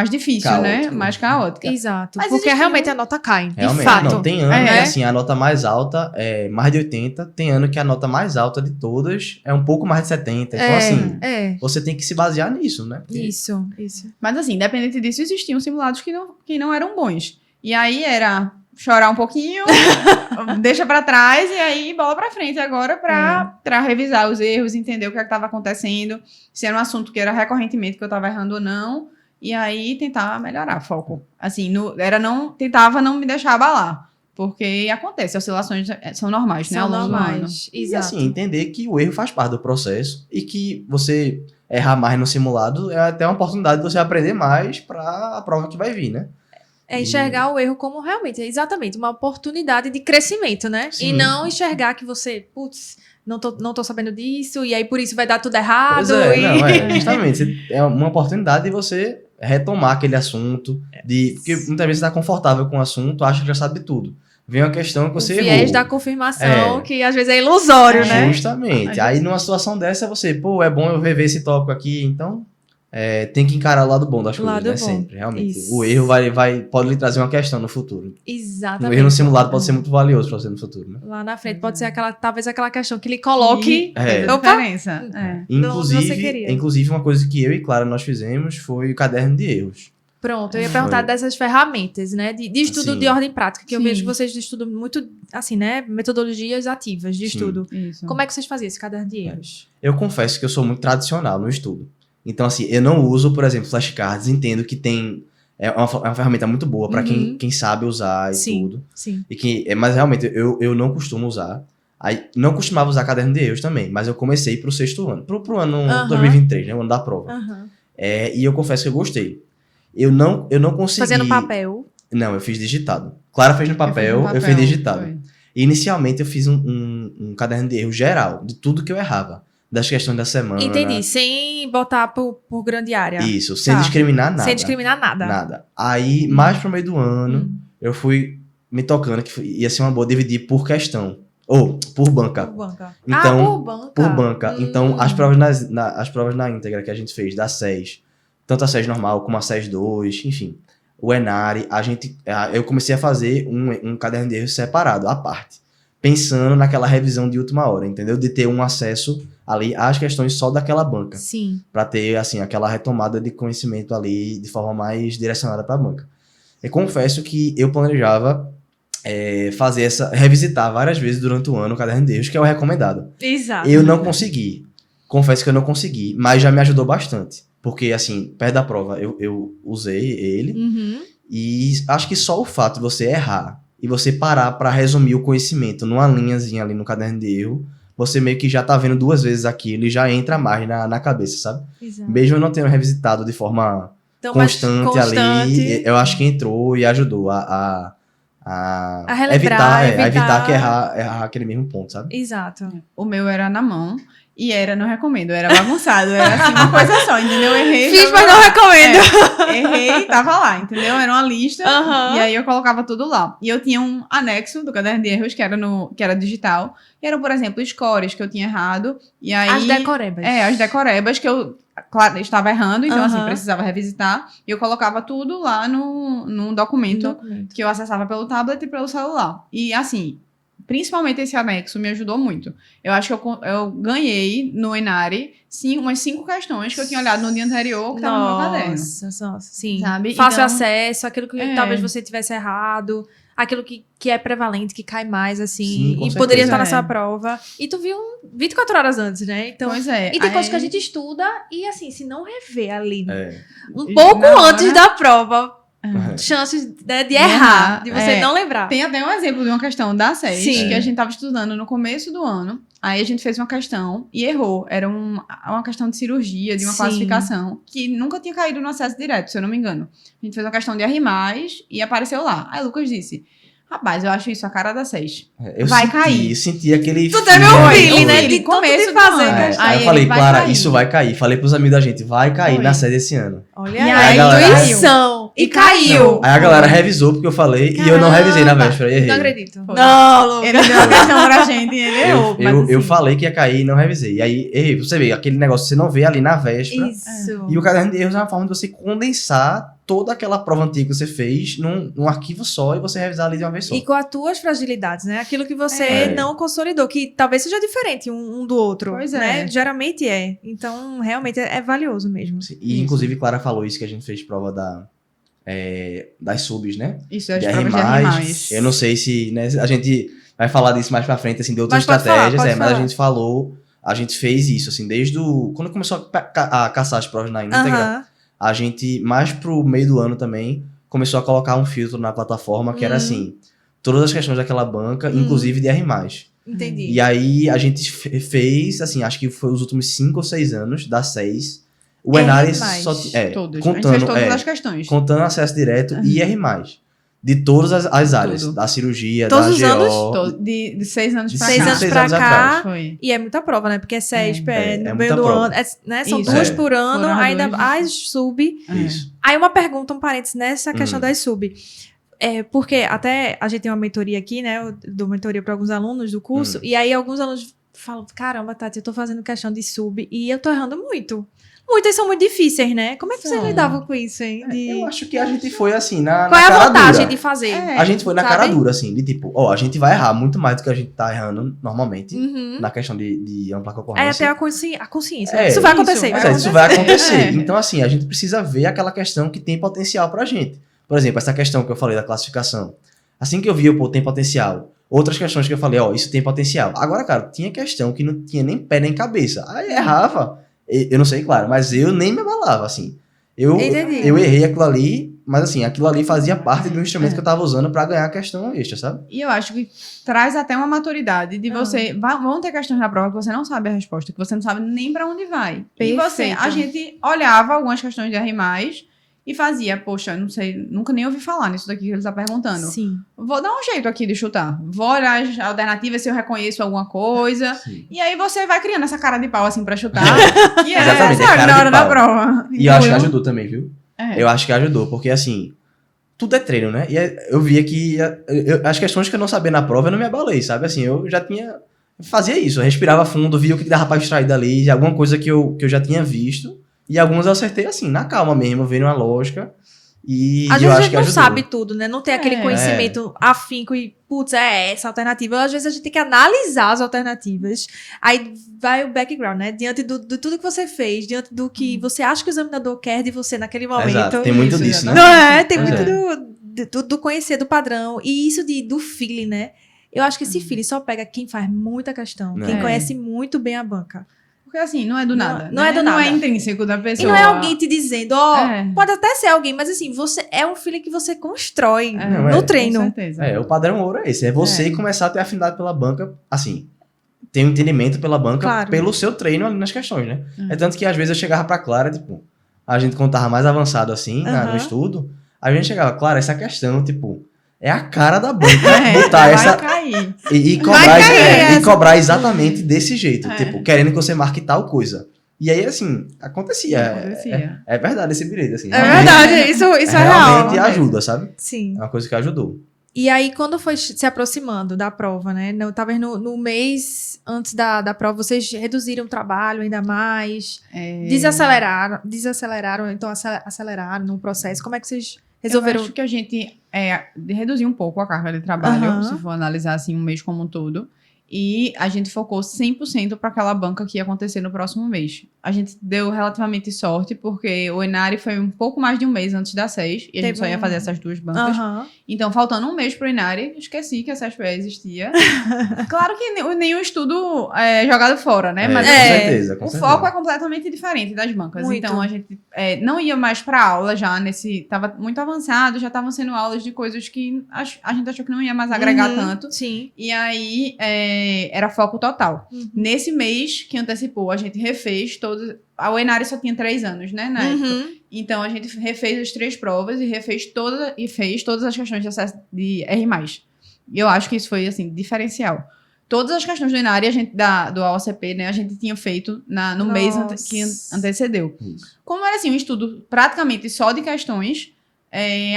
difícil, Caótica. né? Mais caótica. Exato. Mas porque existiu- realmente a nota cai. Realmente, de fato. não, tem ano que É. assim, a nota mais alta é mais de 80, tem ano que a nota mais alta de todas é um pouco mais de 70. Então, assim, você tem que se basear nisso, né? Porque Isso. Mas assim, independente disso, existiam simulados que não eram bons. E aí era chorar um pouquinho, deixa pra trás e aí bola pra frente agora pra revisar os erros, entender o que estava acontecendo, se era um assunto que era recorrentemente que eu tava errando ou não, e aí tentar melhorar, foco. Assim, tentava não me deixar abalar. Porque acontece, oscilações são normais, né? São Ao longo do ano. normais. E Exato. assim, entender que o erro faz parte do processo e que você errar mais no simulado é até uma oportunidade de você aprender mais para a prova que vai vir, né? É enxergar o erro como realmente, exatamente, uma oportunidade de crescimento, né? Sim. E não enxergar que você, putz, não tô sabendo disso, e aí por isso vai dar tudo errado. Pois é, e... não, justamente, é uma oportunidade de você retomar aquele assunto, porque muitas vezes você está confortável com o assunto, acha que já sabe de tudo. Vem uma questão que você o viés errou. da confirmação, que às vezes é ilusório, né? Justamente. Aí numa situação dessa, você, é bom eu rever esse tópico aqui, então tem que encarar o lado bom das coisas, né? Sempre, realmente. Isso. O erro pode lhe trazer uma questão no futuro. Exatamente. O erro no simulado pode ser muito valioso para você no futuro, né? Lá na frente pode ser talvez aquela questão que lhe coloque... Fez a Opa! diferença. você queria. Inclusive, uma coisa que eu e Clara nós fizemos foi o caderno de erros. Pronto, eu ia perguntar dessas ferramentas, né? De estudo Sim. de ordem prática, que eu Sim. vejo que vocês estudam muito, assim, né? Metodologias ativas de Sim. estudo. Isso. Como é que vocês faziam esse caderno de erros? Eu confesso que eu sou muito tradicional no estudo. Então, assim, eu não uso, por exemplo, flashcards. Entendo que é uma ferramenta muito boa para quem sabe usar e Sim. tudo. Sim. Mas realmente, eu não costumo usar. Aí, não costumava usar caderno de erros também, mas eu comecei pro 6º ano. Pro ano 2023, né? O ano da prova. Aham. E eu confesso que eu gostei. Eu não consegui... Fazendo papel. Não, eu fiz digitado. Clara fez no papel, eu fiz digitado. Foi. Inicialmente, eu fiz um caderno de erro geral, de tudo que eu errava. Das questões da semana. Entendi. Sem botar por grande área. Isso, sem Tá. discriminar nada. Sem discriminar nada. Nada. Aí, mais pro meio do ano, eu fui me tocando que ia ser uma boa dividir por questão. Ou por banca. Por banca. Então, por banca. Por banca. Então, as provas na íntegra que a gente fez, da SES, tanto a SES normal como a SES 2, enfim, o Enari, eu comecei a fazer um caderno de erros separado, à parte. Pensando naquela revisão de última hora, entendeu? De ter um acesso ali às questões só daquela banca. Sim. Para ter, assim, aquela retomada de conhecimento ali de forma mais direcionada para a banca. Eu confesso que eu planejava revisitar várias vezes durante o ano o caderno de erros, que é o recomendado. Exato. Eu não consegui. confesso que eu não consegui, mas já me ajudou bastante. Porque, assim, perto da prova, eu usei ele Uhum. e acho que só o fato de você errar e você parar pra resumir o conhecimento numa linhazinha ali no caderno de erro, você meio que já tá vendo 2 vezes aquilo e já entra mais na cabeça, sabe? Exato. Mesmo eu não tendo revisitado de forma Então, mais constante ali, eu acho que entrou e ajudou a relembrar, evitar que errar aquele mesmo ponto, sabe? Exato. O meu era na mão e não recomendo, era bagunçado, era assim uma coisa só, entendeu? Eu errei. Fiz, tava mas não lá. recomendo. Errei, tava lá, entendeu? Era uma lista Aham. e aí eu colocava tudo lá. E eu tinha um anexo do caderno de erros que era digital, e eram, por exemplo, scores que eu tinha errado, e aí... As decorebas. As decorebas que eu, claro, estava errando, então assim, Aham. precisava revisitar, e eu colocava tudo lá num documento Documento. que eu acessava pelo tablet e pelo celular. E assim, principalmente esse anexo me ajudou muito. Eu acho que eu ganhei no Enare umas 5 questões que eu tinha olhado no dia anterior que estava no meu caderno. Nossa, sim. Sabe? Fácil Então- acesso, aquilo que É. talvez você tivesse errado, aquilo que é prevalente, que cai mais, assim, Sim, com e poderia certeza. estar na sua É. prova. E tu viu 24 horas antes, né? Então, Pois é. e tem aí- coisas que a gente estuda e, assim, se não rever ali, É. um pouco Na hora- antes da prova, É. chances, né, de Errar, errar, de você é. não lembrar. Tem até um exemplo de uma questão da SES Sim. que a gente estava estudando no começo do ano. Aí a gente fez uma questão e errou. Era uma questão de cirurgia, de uma Sim. classificação, que nunca tinha caído no acesso direto, se eu não me engano. A gente fez uma questão de R+, e apareceu lá. Aí o Lucas disse, rapaz, eu acho isso a cara da SES. Eu Vai senti, cair. senti aquele Tu teve um feeling, feeling, né? foi. De tanto Começo de do fazer ano. questão. Aí eu Aí falei, ele vai Clara, cair. isso vai cair. Falei pros amigos da gente, vai cair Foi. na sede esse ano. Olha E aí, aí, galera- intuição. E E caiu. caiu. Aí a galera revisou porque eu falei e eu não revisei na Caramba. véspera e errei. Não acredito. Foi. Não, Lucas. Ele deu a questão pra gente e ele errou. mas Eu assim, falei que ia cair e não revisei. E aí errei. Você vê, aquele negócio que você não vê ali na véspera. Isso. E o caderno de erros é uma forma de você condensar toda aquela prova antiga que você fez num arquivo só e você revisar ali de uma vez só. E com as tuas fragilidades, né? Aquilo que você É. não consolidou, que talvez seja diferente um do outro. Pois né? é. Geralmente é. Então, realmente é valioso mesmo. Sim, E Isso. inclusive Clara falou isso que a gente fez prova das subs, né? Isso, as De provas de R+, R+. eu não sei se, né, a gente vai falar disso mais pra frente, assim, de outras Mas pode falar, estratégias, pode mas a falar. gente falou, a gente fez isso, assim, desde quando começou a caçar as provas na íntegra, Aham. a gente, mais pro meio do ano também, começou a colocar um filtro na plataforma que era assim, todas as questões daquela banca, inclusive de R+. Entendi. E aí a gente fez, assim, acho que foi os últimos 5 ou 6 anos, da 6, o Enare só... Todas. A gente fez contando, todas as questões. contando acesso direto e R+. De todas as áreas, Tudo. da cirurgia, Todos da os GO. anos? De 6 anos De pra 6 cá. anos seis pra anos cá. atrás. Foi. E é muita prova, né? Porque é CESP, É no muita meio do prova. ano. Né? São Isso. 2 É. por ano, Foram as ainda duas. as sub. Isso. Aí uma pergunta, um parênteses nessa questão das sub. Porque até a gente tem uma mentoria aqui, né? Eu dou mentoria para alguns alunos do curso. E aí alguns alunos falam, caramba, Tati, eu tô fazendo questão de sub e eu tô errando muito. Muitas são muito difíceis, né? Como é que vocês São. lidavam com isso, hein? Eu acho que a gente foi assim, na Qual é a cara vantagem dura. de fazer? A gente foi na sabe? cara dura, assim, de tipo, ó, a gente vai errar muito mais do que a gente tá errando normalmente, Uhum. na questão de ampla É concorrência. até a consciência. É, isso vai isso, acontecer. Mas vai isso vai acontecer. É. Então, assim, a gente precisa ver aquela questão que tem potencial pra gente. Por exemplo, essa questão que eu falei da classificação. Assim que eu vi, pô, tem potencial. Outras questões que eu falei, ó, isso tem potencial. Agora, cara, tinha questão que não tinha nem pé nem cabeça. Aí errava. Eu não sei, claro, mas eu nem me abalava, assim. Entendi. Eu errei aquilo ali, mas assim, aquilo ali fazia parte do instrumento que eu tava usando pra ganhar a questão extra, sabe? E eu acho que traz até uma maturidade de Ah. você. Vão ter questões na prova que você não sabe a resposta, que você não sabe nem pra onde vai. E você, Perfeito. a gente olhava algumas questões de R+, e fazia, poxa, não sei, nunca nem ouvi falar nisso daqui que ele tá perguntando. Sim. Vou dar um jeito aqui de chutar. Vou olhar as alternativas se eu reconheço alguma coisa. Sim. E aí você vai criando essa cara de pau assim pra chutar. E Exatamente, é sabe, cara na de hora da pau. prova. E eu acho que Entendeu? ajudou também, viu? É. Eu acho que ajudou, porque assim, tudo é treino, né? E eu via que as questões que eu não sabia na prova, eu não me abalei, sabe? Assim, eu já tinha... Fazia isso, eu respirava fundo, via o que dava pra extrair dali, alguma coisa que eu já tinha visto. E algumas eu acertei assim, na calma mesmo, vendo uma lógica. E Às eu vezes a acho gente que não ajudou. sabe tudo, né? Não tem aquele É. conhecimento afinco e, putz, é essa alternativa. Às vezes a gente tem que analisar as alternativas. Aí vai o background, né? Diante de tudo que você fez, diante do que você acha que o examinador quer de você naquele momento. Exato, tem muito Isso, disso, né? Não é? Tem Pois muito é. do conhecer do padrão. E isso do feeling, né? Eu acho que esse feeling só pega quem faz muita questão, quem É. conhece muito bem a banca. Porque assim, não é do nada. não é do Não nada. é intrínseco da pessoa. E não é alguém te dizendo, É. pode até ser alguém, mas assim, você é um feeling que você constrói Não, no é, treino. Com certeza. O padrão ouro é esse. É você começar a ter afinidade pela banca, assim, ter um entendimento pela banca Claro. pelo seu treino ali nas questões, né? É tanto que às vezes eu chegava pra Clara, tipo, a gente quando tava mais avançado assim, no Aham. estudo, a gente chegava, Clara, essa questão, tipo, é a cara da banca botar vai essa cair. e Vai cobrar, cair e essa. cobrar exatamente desse jeito, É. tipo, querendo que você marque tal coisa. E aí, assim, acontecia. Acontecia. É verdade esse bilhete, assim. É verdade, isso é Realmente real. ajuda, sabe? Sim. É uma coisa que ajudou. E aí, quando foi se aproximando da prova, né? Talvez no mês antes da prova, vocês reduziram o trabalho ainda mais, desaceleraram, então aceleraram no processo. Como é que vocês resolveram? Eu acho que a gente reduziu um pouco a carga de trabalho, Aham. se for analisar assim um mês como um todo. E a gente focou 100% para aquela banca que ia acontecer no próximo mês. A gente deu relativamente sorte, porque o Inari foi um pouco mais de um mês antes da SES, e a gente só ia fazer essas duas bancas. Aham. Então, faltando um mês pro Inari, esqueci que a SESPE existia. Claro que nenhum estudo é jogado fora, né? Mas com assim, certeza, com o certeza. foco é completamente diferente das bancas. Muito. Então, a gente não ia mais pra aula já tava muito avançado, já estavam sendo aulas de coisas que a gente achou que não ia mais agregar Uhum. tanto. Sim. E aí, era foco total. Nesse mês que antecipou, a gente refez todos. A UENARI só tinha 3 anos, né, na época. Uhum. Então, a gente refez as 3 provas e fez todas as questões de acesso de R+. E eu acho que isso foi, assim, diferencial. Todas as questões do ENARI, do AOCP, né, a gente tinha feito no mês que antecedeu. Isso. Como era, assim, um estudo praticamente só de questões,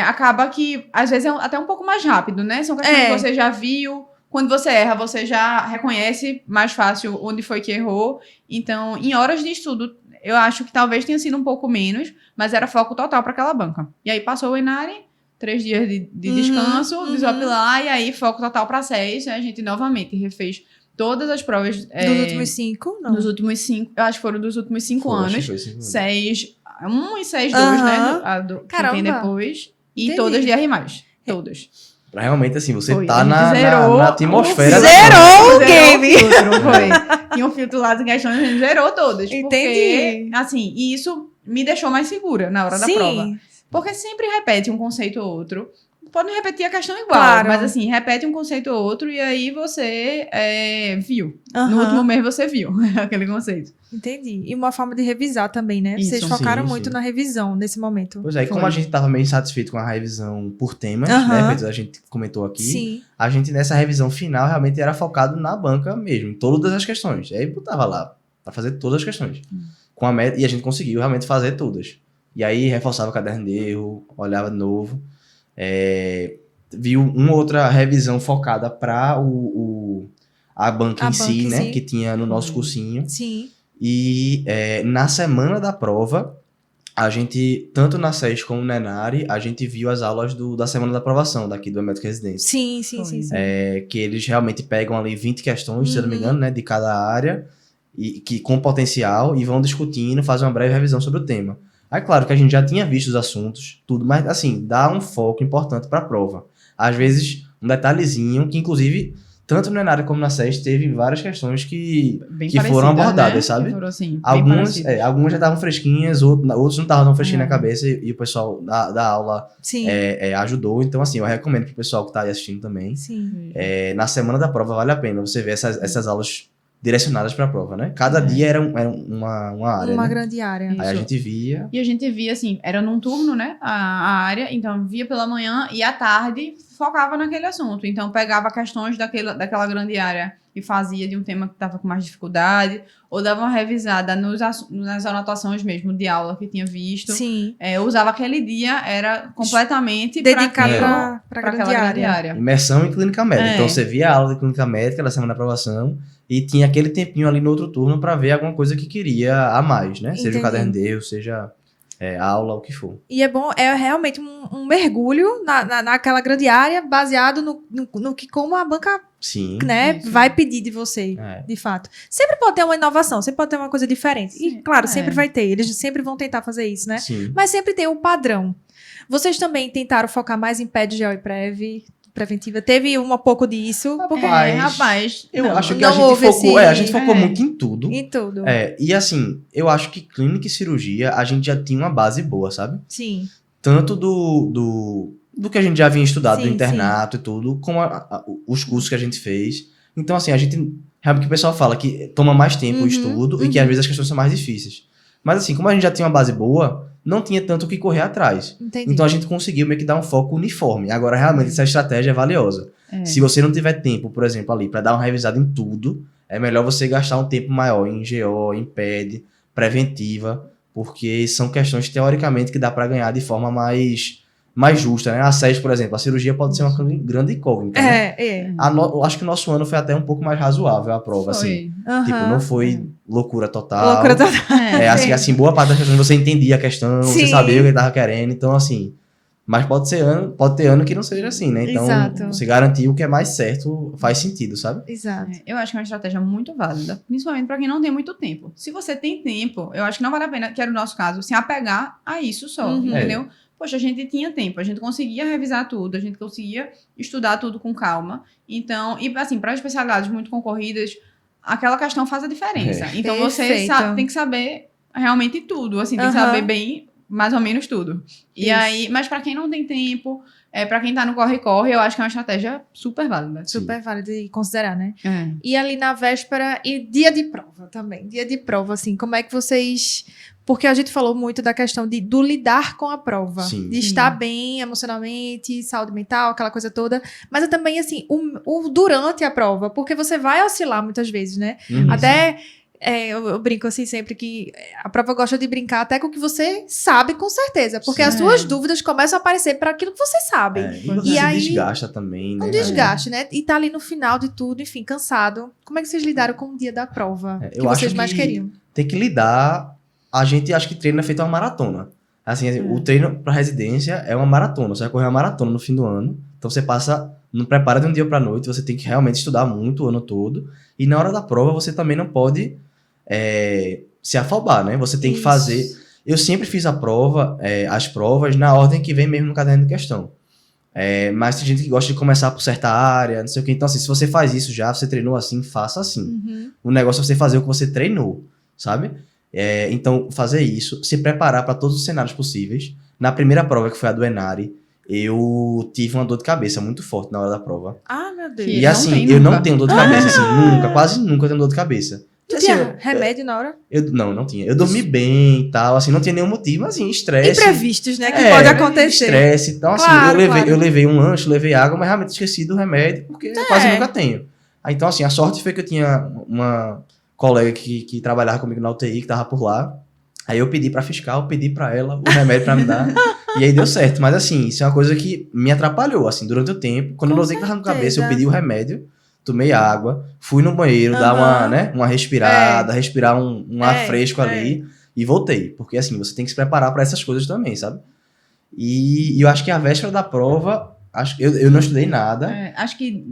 acaba que, às vezes, é até um pouco mais rápido, né? São questões que você já viu. Quando você erra, você já reconhece mais fácil onde foi que errou. Então, em horas de estudo, eu acho que talvez tenha sido um pouco menos, mas era foco total para aquela banca. E aí passou o Inari, 3 dias de descanso, desopilar, e aí foco total para 6. A gente novamente refez todas as provas. Dos últimos 5? Não. Dos últimos 5, eu acho que foram dos últimos 5 Foi, acho que anos. foi 5 anos. 6, 1 e 6, 2, Aham. né? Que tem Caramba. depois. E Entendi. todas de R+. Todas. Pra realmente, assim, você Foi, tá a gente na zerou atmosfera. Zerou o game! Filtro, foi. Tinha um filtro lá de questões, a gente zerou todas. Entendi. Porque, assim, e isso me deixou mais segura na hora da prova. Sim. Porque sempre repete um conceito ou outro. Pode não repetir a questão igual, Claro. mas assim, repete um conceito ou outro e aí você viu. Aham. No último mês você viu aquele conceito. Entendi. E uma forma de revisar também, né? Isso. Vocês focaram Sim, muito sim. na revisão nesse momento. Pois é, e como Foi. a gente tava meio insatisfeito com a revisão por temas, Aham. né? Feito a gente comentou aqui. Sim. A gente, nessa revisão final, realmente era focado na banca mesmo, em todas as questões. E aí botava lá pra fazer todas as questões. Com a meta, e a gente conseguiu realmente fazer todas. E aí reforçava o caderno de erro, olhava de novo. Viu uma outra revisão focada para a banca A em banca si, em né? si. Que tinha no nosso cursinho. Sim. E na semana da prova, a gente, tanto na SES como na ENARI, a gente viu as aulas da semana da aprovação, daqui do Emétrica Residência. Sim, sim, Foi. sim, sim. Que eles realmente pegam ali 20 questões, se eu não me Uhum. engano, né? De cada área, com potencial, e vão discutindo, fazem uma breve revisão sobre o tema. Aí, claro que a gente já tinha visto os assuntos, tudo, mas assim, dá um foco importante para a prova. Às vezes, um detalhezinho, que inclusive, tanto no ENARI como na SES, teve várias questões que Bem foram parecidas, abordadas, né? sabe? Que foram, assim, bem algumas parecidas. já estavam fresquinhas, outros não estavam tão fresquinhos É. na cabeça, e o pessoal da aula Sim. ajudou. Então, assim, eu recomendo pro pessoal que tá aí assistindo também. Sim. Na semana da prova, vale a pena você ver essas aulas direcionadas para a prova, né? Cada dia era uma área, Uma né? grande área. Aí a Isso. gente via... E a gente via, assim, era num turno, né, a área, então via pela manhã e à tarde focava naquele assunto. Então pegava questões daquela grande área e fazia de um tema que estava com mais dificuldade, ou dava uma revisada nas anotações mesmo de aula que tinha visto. Sim. Eu usava aquele dia, era completamente Dedicado pra para aquela grande grande área. área. Imersão em clínica médica. É. Então você via a aula de clínica médica da semana da aprovação e tinha aquele tempinho ali no outro turno para ver alguma coisa que queria a mais, né? Seja Entendi. o caderno de erro, seja aula, o que for. E é bom, é realmente um mergulho naquela grande área, baseado no que como a banca, Sim. né, Isso. vai pedir de você, de fato. Sempre pode ter uma inovação, sempre pode ter uma coisa diferente. E, Sim, claro, é. sempre vai ter. Eles sempre vão tentar fazer isso, né? Sim. Mas sempre tem o padrão. Vocês também tentaram focar mais em PED, GEO e PREV? preventiva? Teve um pouco disso? Porque Rapaz, Eu não. acho que não a gente houve focou, esse- a gente focou muito em tudo. em tudo. E assim, eu acho que clínica e cirurgia, a gente já tinha uma base boa, sabe? Sim. Tanto do que a gente já havia estudado Sim, do internato e tudo, como os cursos que a gente fez. Então, assim, a gente... Realmente o pessoal fala que toma mais tempo o Uhum, estudo e que às vezes as questões são mais difíceis. Mas assim, como a gente já tinha uma base boa, não tinha tanto o que correr atrás. Entendi. Então a gente conseguiu meio que dar um foco uniforme. Agora, realmente, essa estratégia é valiosa. É. Se você não tiver tempo, por exemplo, ali, para dar uma revisada em tudo, é melhor você gastar um tempo maior em GO, em PED, preventiva, porque são questões, teoricamente, que dá para ganhar de forma mais justa, né? A SES, por exemplo, a cirurgia pode ser uma grande incógnita, né? Eu acho que o nosso ano foi até um pouco mais razoável a prova, assim. Foi. Tipo, não foi loucura total. Loucura total. Assim, boa parte das questões você entendia a questão, você Sim. sabia o que ele tava querendo, então assim... Mas pode ter ano que não seja assim, né? Então, Exato. você garantir o que é mais certo faz sentido, sabe? Exato. Eu acho que é uma estratégia muito válida, principalmente para quem não tem muito tempo. Se você tem tempo, eu acho que não vale a pena, que era o nosso caso, se apegar a isso só, Uhum. entendeu? Poxa, a gente tinha tempo, a gente conseguia revisar tudo, a gente conseguia estudar tudo com calma. Então, e assim, para especialidades muito concorridas, aquela questão faz a diferença. Então, você Perfeito. tem que saber realmente tudo, assim, tem que Aham. saber bem, mais ou menos tudo. E Isso. aí, mas para quem não tem tempo, para quem tá no corre-corre, eu acho que é uma estratégia super válida. Super válido de considerar, né? É. E ali na véspera e dia de prova também. Dia de prova, assim, como é que vocês... Porque a gente falou muito da questão do lidar com a prova. Sim. De estar bem emocionalmente, saúde mental, aquela coisa toda. Mas é também, assim, o durante a prova. Porque você vai oscilar muitas vezes, né? Uhum. Até... eu brinco assim sempre que a prova gosta de brincar até com o que você sabe com certeza. Porque Sim. as suas dúvidas começam a aparecer para aquilo que você sabe. E você E se aí, desgasta também, né? um desgaste, né? E tá ali no final de tudo, enfim, cansado. Como é que vocês lidaram com o dia da prova? Eu Que vocês acho mais que queriam? Tem que lidar... A gente acha que treino é feito uma maratona. Assim, o treino para residência é uma maratona. Você vai correr uma maratona no fim do ano. Então você não prepara de um dia para noite. Você tem que realmente estudar muito o ano todo. E na hora da prova você também não pode se afobar, né? Você tem que fazer... Eu sempre fiz as provas na ordem que vem mesmo no caderno de questão. Mas tem gente que gosta de começar por certa área, não sei o que. Então, assim, se você faz isso já, você treinou assim, faça assim. Uhum. O negócio é você fazer o que você treinou, sabe? Então, fazer isso, se preparar para todos os cenários possíveis. Na primeira prova, que foi a do Enari, eu tive uma dor de cabeça muito forte na hora da prova. Ah, meu Deus. Que E não assim, tem eu nunca. não tenho dor de cabeça, assim, nunca, quase nunca tenho dor de cabeça. Tu Assim, tinha remédio na hora? não tinha. Eu dormi bem e tal, assim, não tinha nenhum motivo, mas assim, estresse. Imprevistos, né? Que pode acontecer. Estresse. Então, assim, Claro, eu levei um lanche, levei água, mas realmente esqueci do remédio, porque eu quase nunca tenho. Aí, então, assim, a sorte foi que eu tinha uma colega que trabalhava comigo na UTI, que tava por lá. Aí eu pedi pra fiscal, pedi pra ela o remédio pra me dar. E aí deu certo. Mas assim, isso é uma coisa que me atrapalhou, assim, durante o tempo. Quando eu notei que tava na cabeça, eu pedi o remédio, tomei água, fui no banheiro, dar uma respirada, respirar um ar fresco ali e voltei. Porque assim, você tem que se preparar pra essas coisas também, sabe? E eu acho que a véspera da prova, eu não estudei nada. Acho que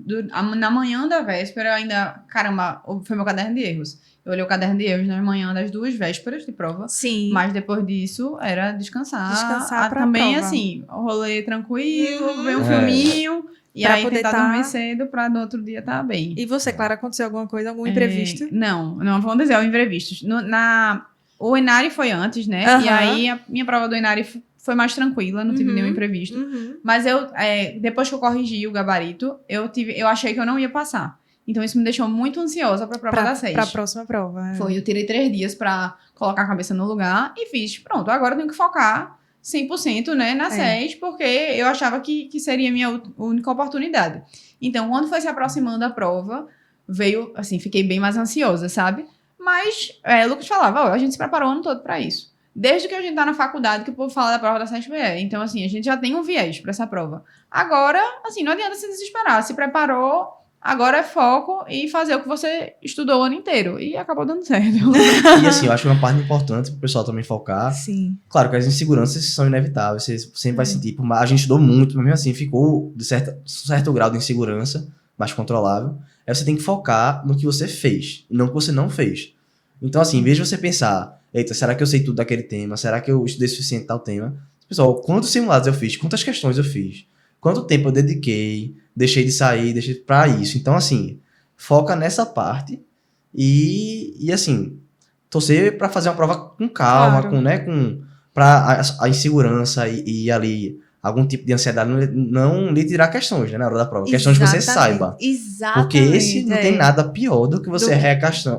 na manhã da véspera eu ainda... Caramba, foi meu caderno de erros. Eu olhei o caderno de erros na manhã das 2 vésperas de prova. Sim. Mas depois disso, era descansar. Descansar pra também, prova. assim, rolê tranquilo, ver um É. filminho. E Pra aí poder tentar tá- dormir cedo pra no outro dia tá bem. E você, Clara, aconteceu alguma coisa, algum imprevisto? Não vamos dizer, o imprevistos. O Enari foi antes, né? Aham. E aí a minha prova do Enari foi mais tranquila, não tive nenhum imprevisto. Uhum. Mas depois que eu corrigi o gabarito, eu achei que eu não ia passar. Então isso me deixou muito ansiosa pra prova da 6. Pra próxima prova. Foi, eu tirei 3 dias pra colocar a cabeça no lugar e fiz, pronto, agora eu tenho que focar 100%, né, na 6, porque eu achava que seria a minha única oportunidade. Então, quando foi se aproximando a prova, veio, assim, fiquei bem mais ansiosa, sabe? Mas, o Lucas falava, a gente se preparou o ano todo pra isso. Desde que a gente tá na faculdade, que o povo fala da prova da 7BE. Então, assim, a gente já tem um viés pra essa prova. Agora, assim, não adianta se desesperar. Se preparou, agora é foco e fazer o que você estudou o ano inteiro. E acabou dando certo. E assim, eu acho que uma parte importante pro pessoal também focar. Sim. Claro que as inseguranças são inevitáveis, você sempre vai sentir. A gente estudou muito, mas mesmo assim ficou de certo grau de insegurança, mais controlável. Aí você tem que focar no que você fez, e não no que você não fez. Então, assim, em vez de você pensar, eita, será que eu sei tudo daquele tema? Será que eu estudei o suficiente tal tema? Pessoal, quantos simulados eu fiz? Quantas questões eu fiz? Quanto tempo eu dediquei? deixei de sair, deixei pra isso. Então, assim, foca nessa parte e assim, torcer pra fazer uma prova com calma, Claro. pra a insegurança e ali algum tipo de ansiedade não lhe tirar questões, né, na hora da prova. Questões que você Exatamente. saiba. Exatamente. Porque esse não tem nada pior do que você Do que-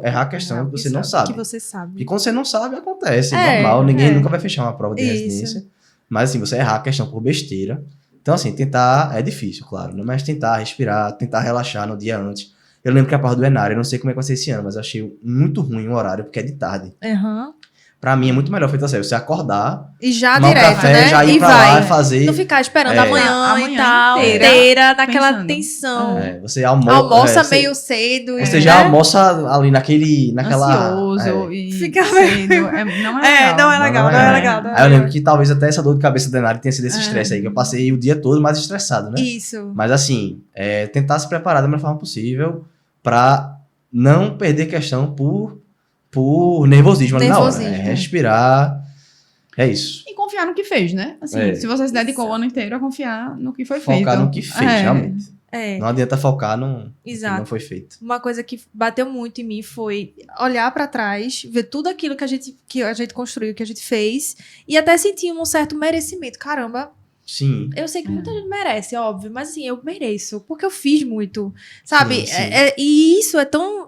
errar a questão que você não sabe. Que você sabe. E quando você não sabe, acontece, É, normal. Ninguém é. nunca vai fechar uma prova de Isso. residência. Mas assim, você errar a questão por besteira. Então, assim, tentar é difícil, claro, né? Mas tentar respirar, tentar relaxar no dia antes. Eu lembro que a prova do Enário, eu não sei como é que vai ser esse ano, mas eu achei muito ruim o horário, porque é de tarde. Aham. Pra mim é muito melhor feito assim, você acordar, E já tomar um direto, café, né? já ir E pra vai. lá e fazer. Não ficar esperando É. amanhã e Amanhã tal, inteira inteira, naquela pensando. tensão. Você Almoça você- meio cedo. Você né? já almoça ali naquela. Ansioso e Fica cedo. Não é legal. não é legal, não é legal. Não é Aí eu legal. lembro que talvez até essa dor de cabeça do Enário tenha sido esse É. estresse aí, que eu passei o dia todo mais estressado, né? Isso. Mas assim, tentar se preparar da melhor forma possível pra não perder questão por nervosismo ali na hora. Nervosismo. Respirar. É isso. E confiar no que fez, né? Assim, É. se você se dedicou o ano inteiro a confiar no que foi feito. Focar no que fez, É. realmente. É. Não adianta focar no que Exato. não foi feito. Uma coisa que bateu muito em mim foi olhar pra trás, ver tudo aquilo que a gente construiu, que a gente fez, e até sentir um certo merecimento. Caramba, Sim. eu sei que muita gente merece, óbvio, mas assim, eu mereço, porque eu fiz muito, sabe? Sim, sim. E isso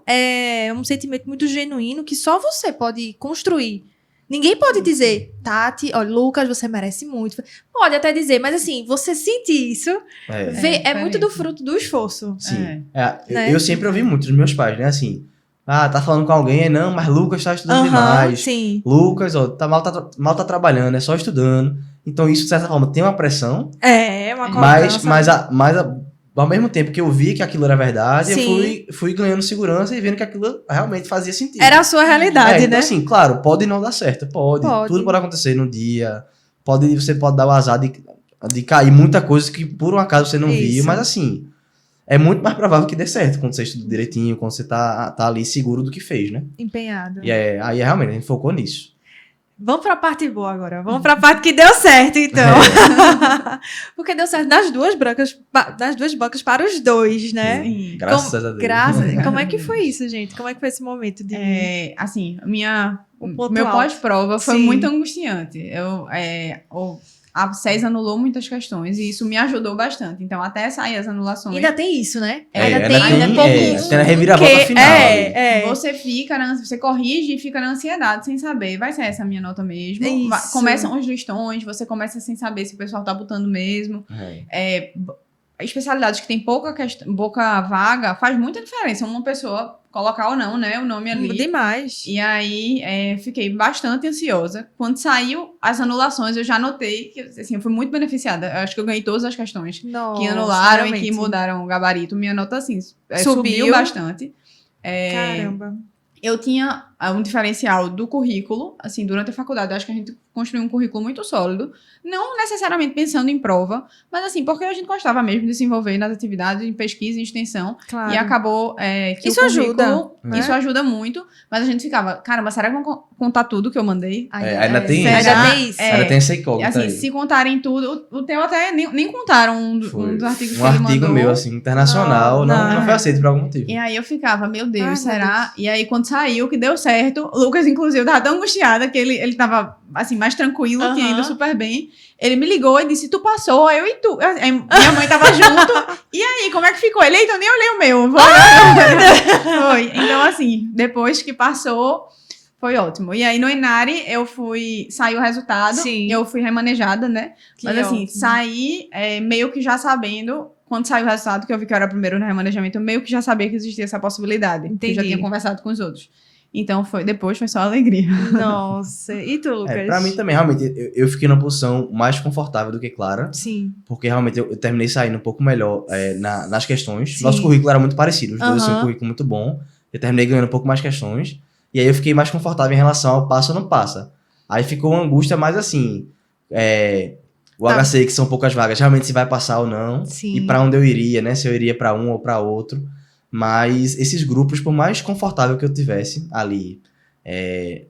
é um sentimento muito genuíno que só você pode construir. Ninguém pode dizer, Tati, olha, Lucas, você merece muito. Pode até dizer, mas assim, você sentir isso, É. é muito do diferente. fruto do esforço. Sim. Né? Eu sempre ouvi muito dos meus pais, né? Assim, tá falando com alguém, não, mas Lucas tá estudando demais. Sim. Lucas, ó, mal tá trabalhando, é só estudando. Então isso, de certa forma, tem uma pressão, É, uma mas cobrança. ao mesmo tempo que eu vi que aquilo era verdade, Sim. eu fui ganhando segurança e vendo que aquilo realmente fazia sentido. Era a sua realidade, então, né? assim, claro, pode não dar certo, pode. Pode. Tudo pode acontecer no dia. Você pode dar o azar de cair muita coisa que por um acaso você não viu, Isso. mas assim, é muito mais provável que dê certo quando você estuda direitinho, quando você tá ali seguro do que fez, né? Empenhado. E aí realmente a gente focou nisso. Vamos pra parte boa agora. Vamos pra parte que deu certo, então. Porque deu certo nas duas bancas para os dois, né? Sim. Graças a Deus. Como é que foi isso, gente? Como é que foi esse momento de... Assim, O ponto meu alto. pós-prova foi Sim. muito angustiante. A SES anulou muitas questões e isso me ajudou bastante. Então, até sair as anulações, Ainda tem isso, né? Ainda pouco... tem a reviravolta que- final. você corrige e fica na ansiedade sem saber. Vai ser essa a minha nota mesmo. Isso. Começam os listões, você começa sem saber se o pessoal tá botando mesmo. Especialidades que tem pouca vaga faz muita diferença. Uma pessoa colocar ou não, né? O nome ali. Demais. E aí, fiquei bastante ansiosa. Quando saiu as anulações, eu já notei que, assim, eu fui muito beneficiada. Eu acho que eu ganhei todas as questões Nossa, que anularam e realmente. que mudaram o gabarito. Minha nota, assim, Subiu. subiu bastante. Caramba. Eu tinha um diferencial do currículo, assim, durante a faculdade. Eu acho que a gente construiu um currículo muito sólido. Não necessariamente pensando em prova, mas assim, porque a gente gostava mesmo de se envolver nas atividades, em pesquisa e extensão. Claro. E acabou que Isso o currículo... ajuda, né? Isso ajuda muito, mas a gente ficava, caramba, será que vão contar tudo que eu mandei? Ainda tem será? isso. Ainda tem isso. Ainda tem essa incógnita Assim, aí. se contarem tudo, o teu até nem contaram um Foi. dos artigos que Um ele artigo mandou. meu, assim, internacional, Não. não foi aceito por algum motivo. E aí eu ficava, meu Deus, Ai, será? meu Deus. E aí quando saiu, que deu certo, o Lucas, inclusive, tava tão angustiada que ele tava, assim, mais tranquilo, Aham. tinha ido super bem. Ele me ligou e disse, tu passou, aí eu e tu. Aí minha mãe tava junto. E aí, como é que ficou? Ele, então nem olhei o meu. Foi. Então, assim, depois que passou, foi ótimo. E aí, no Enari, saiu o resultado. Sim. Eu fui remanejada, né? Que Mas assim, ótimo. saí meio que já sabendo, quando saiu o resultado, que eu vi que eu era primeiro no remanejamento, eu meio que já sabia que existia essa possibilidade. Porque eu já Entendi. tinha conversado com os outros. Então, depois foi só alegria. Nossa. E tu, Lucas? Pra mim também, realmente, eu fiquei numa posição mais confortável do que Clara, Sim. porque realmente eu terminei saindo um pouco melhor nas questões. Sim. Nosso currículo era muito parecido, os dois tinham um Aham. currículo muito bom. Eu terminei ganhando um pouco mais questões, e aí eu fiquei mais confortável em relação ao passa ou não passa. Aí ficou uma angústia mais assim, o Tá. HCI, que são poucas vagas, realmente se vai passar ou não, Sim. e pra onde eu iria, né, se eu iria pra um ou pra outro. Mas esses grupos, por mais confortável que eu tivesse ali,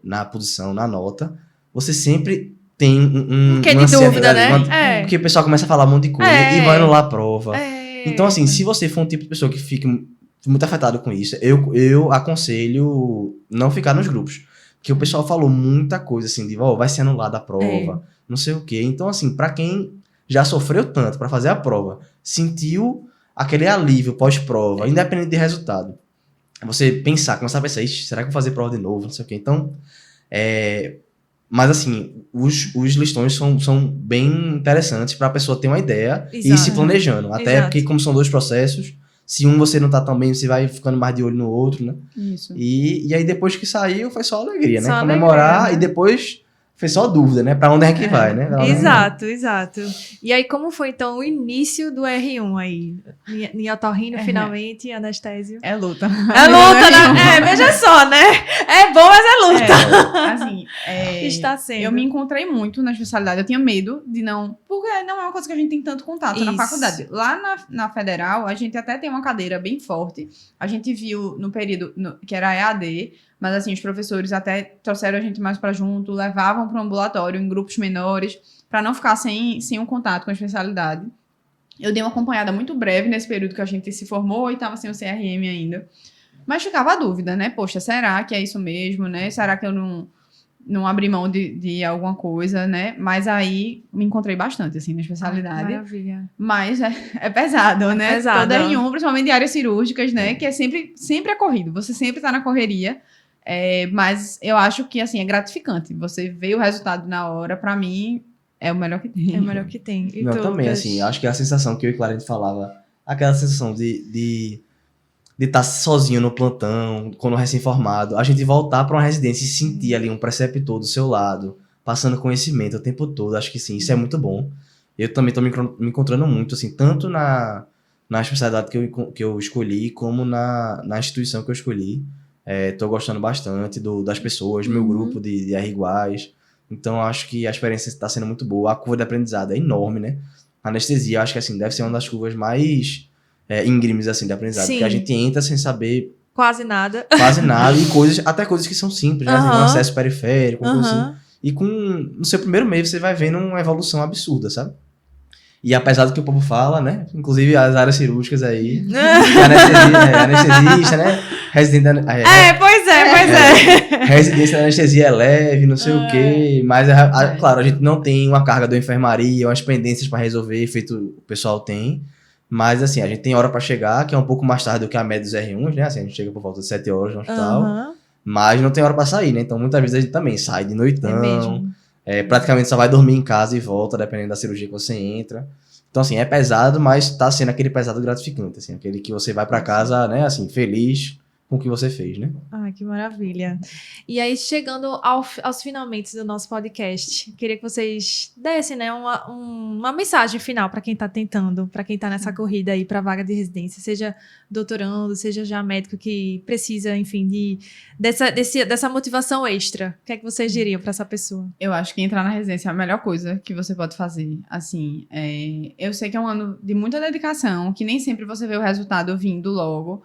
na posição, na nota, você sempre tem Que uma de dúvida, ansiedade, né? porque o pessoal começa a falar um monte de coisa É. e vai anular a prova. Então, assim, se você for um tipo de pessoa que fica muito afetado com isso, eu aconselho não ficar nos grupos. Porque o pessoal falou muita coisa, assim, de, vai ser anulada a prova, não sei o quê. Então, assim, pra quem já sofreu tanto pra fazer a prova, sentiu aquele alívio pós-prova, independente de resultado. Você começar a pensar, ixi, será que eu vou fazer prova de novo, não sei o quê. Então, mas, assim, os listões são bem interessantes pra pessoa ter uma ideia e ir se planejando. Até porque, como são 2 processos, se um você não tá tão bem, você vai ficando mais de olho no outro, né? Isso. E aí, depois que saiu, foi só alegria, né? Só Comemorar, alegria, né? E depois foi só dúvida, né? Pra onde é que vai, né? Exato. E aí, como foi, então, o início do R1 aí? Em otorrino, finalmente, anestésio. É luta. É luta, né? Veja só, né? É bom, mas é luta. Assim, Está sendo. eu me encontrei muito na especialidade. Eu tinha medo de não... Porque não é uma coisa que a gente tem tanto contato na faculdade. Lá na Federal, a gente até tem uma cadeira bem forte. A gente viu no período que era EAD, mas assim, os professores até trouxeram a gente mais pra junto, levavam para o ambulatório em grupos menores, para não ficar sem um contato com a especialidade. Eu dei uma acompanhada muito breve nesse período que a gente se formou e estava sem o CRM ainda. Mas ficava a dúvida, né? Poxa, será que é isso mesmo, né? Será que eu não abri mão de alguma coisa, né? Mas aí me encontrei bastante, assim, na especialidade. Maravilha. Mas é pesado, né? Pesado. Toda R1, principalmente de áreas cirúrgicas, né? Que é sempre é corrido. Você sempre tá na correria. Mas eu acho que, assim, é gratificante. Você vê o resultado na hora, pra mim, é o melhor que tem. É o melhor que tem. E não, tu, também, assim, acho que a sensação que eu e Clara a gente falava, aquela sensação de estar sozinho no plantão, quando recém-formado, a gente voltar pra uma residência e sentir ali um preceptor do seu lado, passando conhecimento o tempo todo, acho que sim, isso é muito bom. Eu também tô me encontrando muito, assim, tanto na especialidade que eu escolhi, como na instituição que eu escolhi. Tô gostando bastante das pessoas, meu grupo de R iguais. Então, acho que a experiência está sendo muito boa. A curva de aprendizado é enorme, né? A anestesia, acho que assim, deve ser uma das curvas mais íngremes assim, de aprendizado. Sim. Porque a gente entra sem saber quase nada. E até coisas que são simples, né? Tem um acesso periférico, coisa assim. E no seu primeiro mês você vai vendo uma evolução absurda, sabe? E apesar do que o povo fala, né? Inclusive as áreas cirúrgicas aí, anestesista, né? Residente Pois é. Residência de anestesia é leve, não sei o quê. Mas, claro, a gente não tem uma carga da enfermaria, umas pendências pra resolver, feito o pessoal tem. Mas, assim, a gente tem hora pra chegar, que é um pouco mais tarde do que a média dos R1s, né? Assim, a gente chega por volta de 7 horas no hospital. Mas não tem hora pra sair, né? Então, muitas vezes a gente também sai de noitão. É mesmo. Praticamente só vai dormir em casa e volta, dependendo da cirurgia que você entra. Então, assim, é pesado, mas tá sendo aquele pesado gratificante, assim. Aquele que você vai pra casa, né? Assim, feliz com o que você fez, né? Ai, que maravilha. E aí, chegando aos finalmente do nosso podcast, queria que vocês dessem, né, uma mensagem final para quem está tentando, para quem está nessa corrida aí para vaga de residência, seja doutorando, seja já médico que precisa, enfim, dessa motivação extra. O que é que vocês diriam para essa pessoa? Eu acho que entrar na residência é a melhor coisa que você pode fazer. Assim, eu sei que é um ano de muita dedicação, que nem sempre você vê o resultado vindo logo.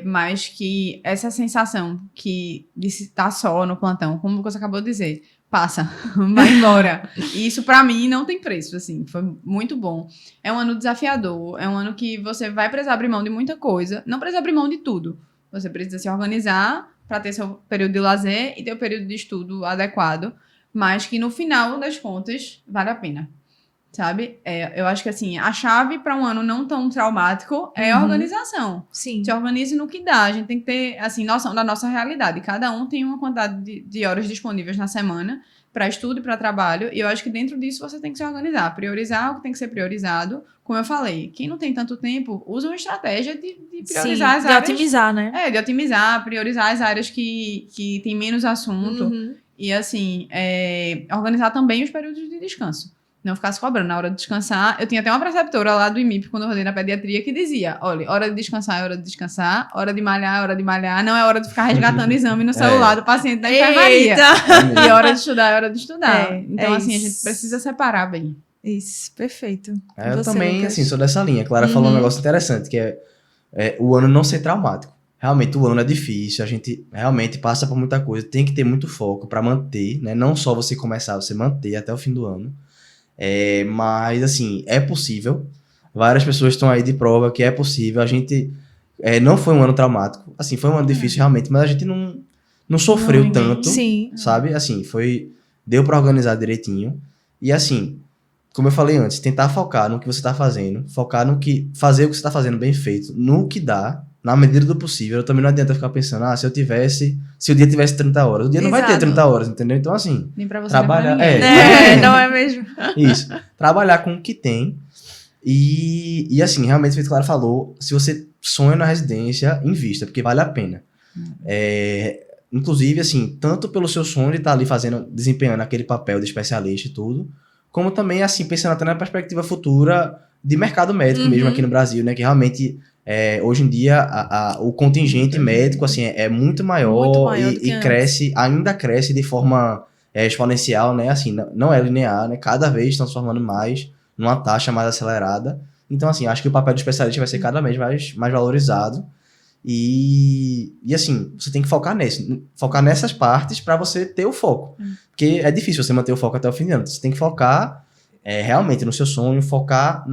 Mas que essa sensação de estar só no plantão, como você acabou de dizer, passa, vai embora. E isso pra mim não tem preço, assim, foi muito bom. É um ano desafiador, é um ano que você vai precisar abrir mão de muita coisa, não precisa abrir mão de tudo. Você precisa se organizar para ter seu período de lazer e ter o período de estudo adequado, mas que no final das contas vale a pena. Sabe? Eu acho que, assim, a chave para um ano não tão traumático é a organização. Sim. Se organize no que dá. A gente tem que ter, assim, noção da nossa realidade. Cada um tem uma quantidade de horas disponíveis na semana para estudo e para trabalho. E eu acho que dentro disso você tem que se organizar. Priorizar o que tem que ser priorizado. Como eu falei, quem não tem tanto tempo, usa uma estratégia de priorizar as áreas. De otimizar, né? De otimizar, priorizar as áreas que tem menos assunto. E, assim, organizar também os períodos de descanso. Não ficar se cobrando na hora de descansar. Eu tinha até uma preceptora lá do IMIP, quando eu rodei na pediatria, que dizia, olha, hora de descansar é hora de descansar, hora de malhar é hora de malhar, não é hora de ficar resgatando exame no celular do paciente da enfermaria. E hora de estudar é hora de estudar. Então, assim, a gente precisa separar bem. Isso, perfeito. Eu também, Lucas? Assim, sou dessa linha. Clara falou um negócio interessante, que é o ano não ser traumático. Realmente, o ano é difícil, a gente realmente passa por muita coisa, tem que ter muito foco para manter, né? Não só você começar, você manter até o fim do ano. Mas, assim, é possível. Várias pessoas estão aí de prova que é possível. A gente não foi um ano traumático. Assim, foi um ano difícil realmente, mas a gente não sofreu tanto, Sim. sabe? Assim, deu pra organizar direitinho. E assim, como eu falei antes, tentar focar no que você tá fazendo, focar fazer o que você tá fazendo bem feito, no que dá, na medida do possível. Também não adianta ficar pensando, se o dia tivesse 30 horas. O dia não vai ter 30 horas, entendeu? Então, assim, Nem pra você, trabalhar, nem pra ninguém. Não é mesmo? isso. Trabalhar com o que tem. E assim, realmente, feito Clara falou, se você sonha na residência, invista, porque vale a pena. Inclusive, assim, tanto pelo seu sonho de estar ali desempenhando aquele papel de especialista e tudo, como também, assim, pensando até na perspectiva futura de mercado médico mesmo aqui no Brasil, né? Que realmente, hoje em dia, o contingente médico, assim, é muito maior e ainda cresce de forma exponencial, né? Assim, não é linear, né? Cada vez estão se formando mais, numa taxa mais acelerada. Então, assim, acho que o papel do especialista vai ser cada vez mais valorizado. E assim, você tem que focar nessas partes para você ter o foco. Porque é difícil você manter o foco até o fim de ano. Você tem que focar realmente no seu sonho, focar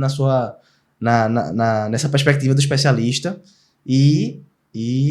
nessa perspectiva do especialista e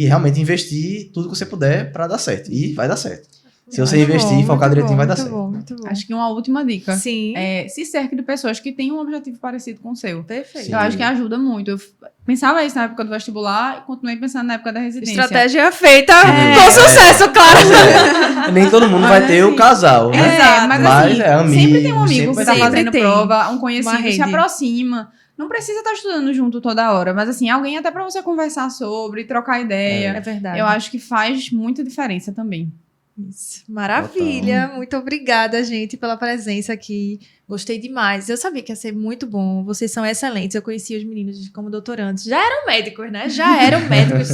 realmente investir tudo que você puder para dar certo. E vai dar certo. Se você investir e focar direitinho, vai dar certo. Muito bom. Acho que uma última dica. Sim. Se cerque de pessoas que têm um objetivo parecido com o seu. Perfeito. Sim. Eu acho que ajuda muito. Eu pensava isso na época do vestibular e continuei pensando na época da residência. Estratégia feita com sucesso, claro. Nem todo mundo vai ter o casal, né? Mas assim, amigo, sempre tem um amigo que tá sempre fazendo tem. prova, um Uma conhecido rede. se aproxima. Não precisa estar estudando junto toda hora, mas assim, alguém até pra você conversar sobre, trocar ideia. É verdade. Eu acho que faz muita diferença também. Isso. Maravilha. Muito obrigada, gente, pela presença aqui. Gostei demais. Eu sabia que ia ser muito bom. Vocês são excelentes. Eu conheci os meninos como doutorandos. Já eram médicos, né? Já eram médicos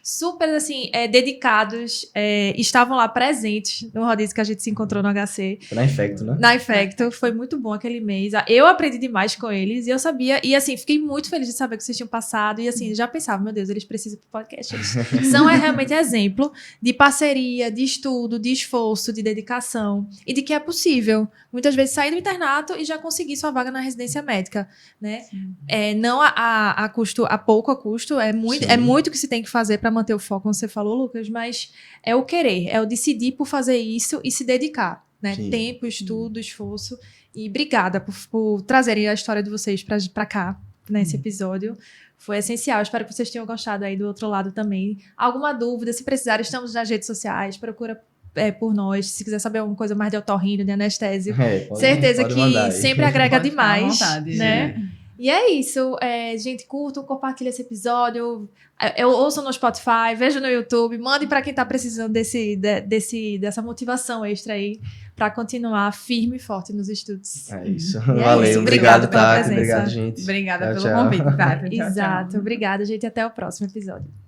super, assim, dedicados. Estavam lá presentes no rodízio que a gente se encontrou no HC. Na Infecto, né? Na Infecto. Foi muito bom aquele mês. Eu aprendi demais com eles. E eu sabia. E, assim, fiquei muito feliz de saber que vocês tinham passado. E, assim, já pensava, meu Deus, eles precisam pro podcast. Eles são realmente exemplo de parceria, de estudo, de esforço, de dedicação. E de que é possível. Muitas vezes sair do internato e já conseguir sua vaga na residência médica, né? Não a pouco custo, é muito que se tem que fazer para manter o foco, como você falou, Lucas, mas é o querer, é o decidir por fazer isso e se dedicar, né? Sim. Tempo, estudo, esforço. E obrigada por trazerem a história de vocês para cá, nesse episódio. Foi essencial. Espero que vocês tenham gostado aí do outro lado também. Alguma dúvida, se precisar, estamos nas redes sociais, procura por nós. Se quiser saber alguma coisa mais de otorrino, de anestésio, certeza pode que mandar aí. sempre agrega Pode ficar à demais, vontade, né? E é isso. Gente, curtam, compartilhem esse episódio. Ouçam no Spotify, vejam no YouTube, mandem para quem tá precisando dessa motivação extra aí para continuar firme e forte nos estudos. É isso. E é Valeu. isso. Obrigado, Obrigada pela Tati. presença. Obrigado, gente. Obrigada Tchau, pelo tchau. convite, Tati. Tchau, tchau. Exato. Obrigada, gente. Até o próximo episódio.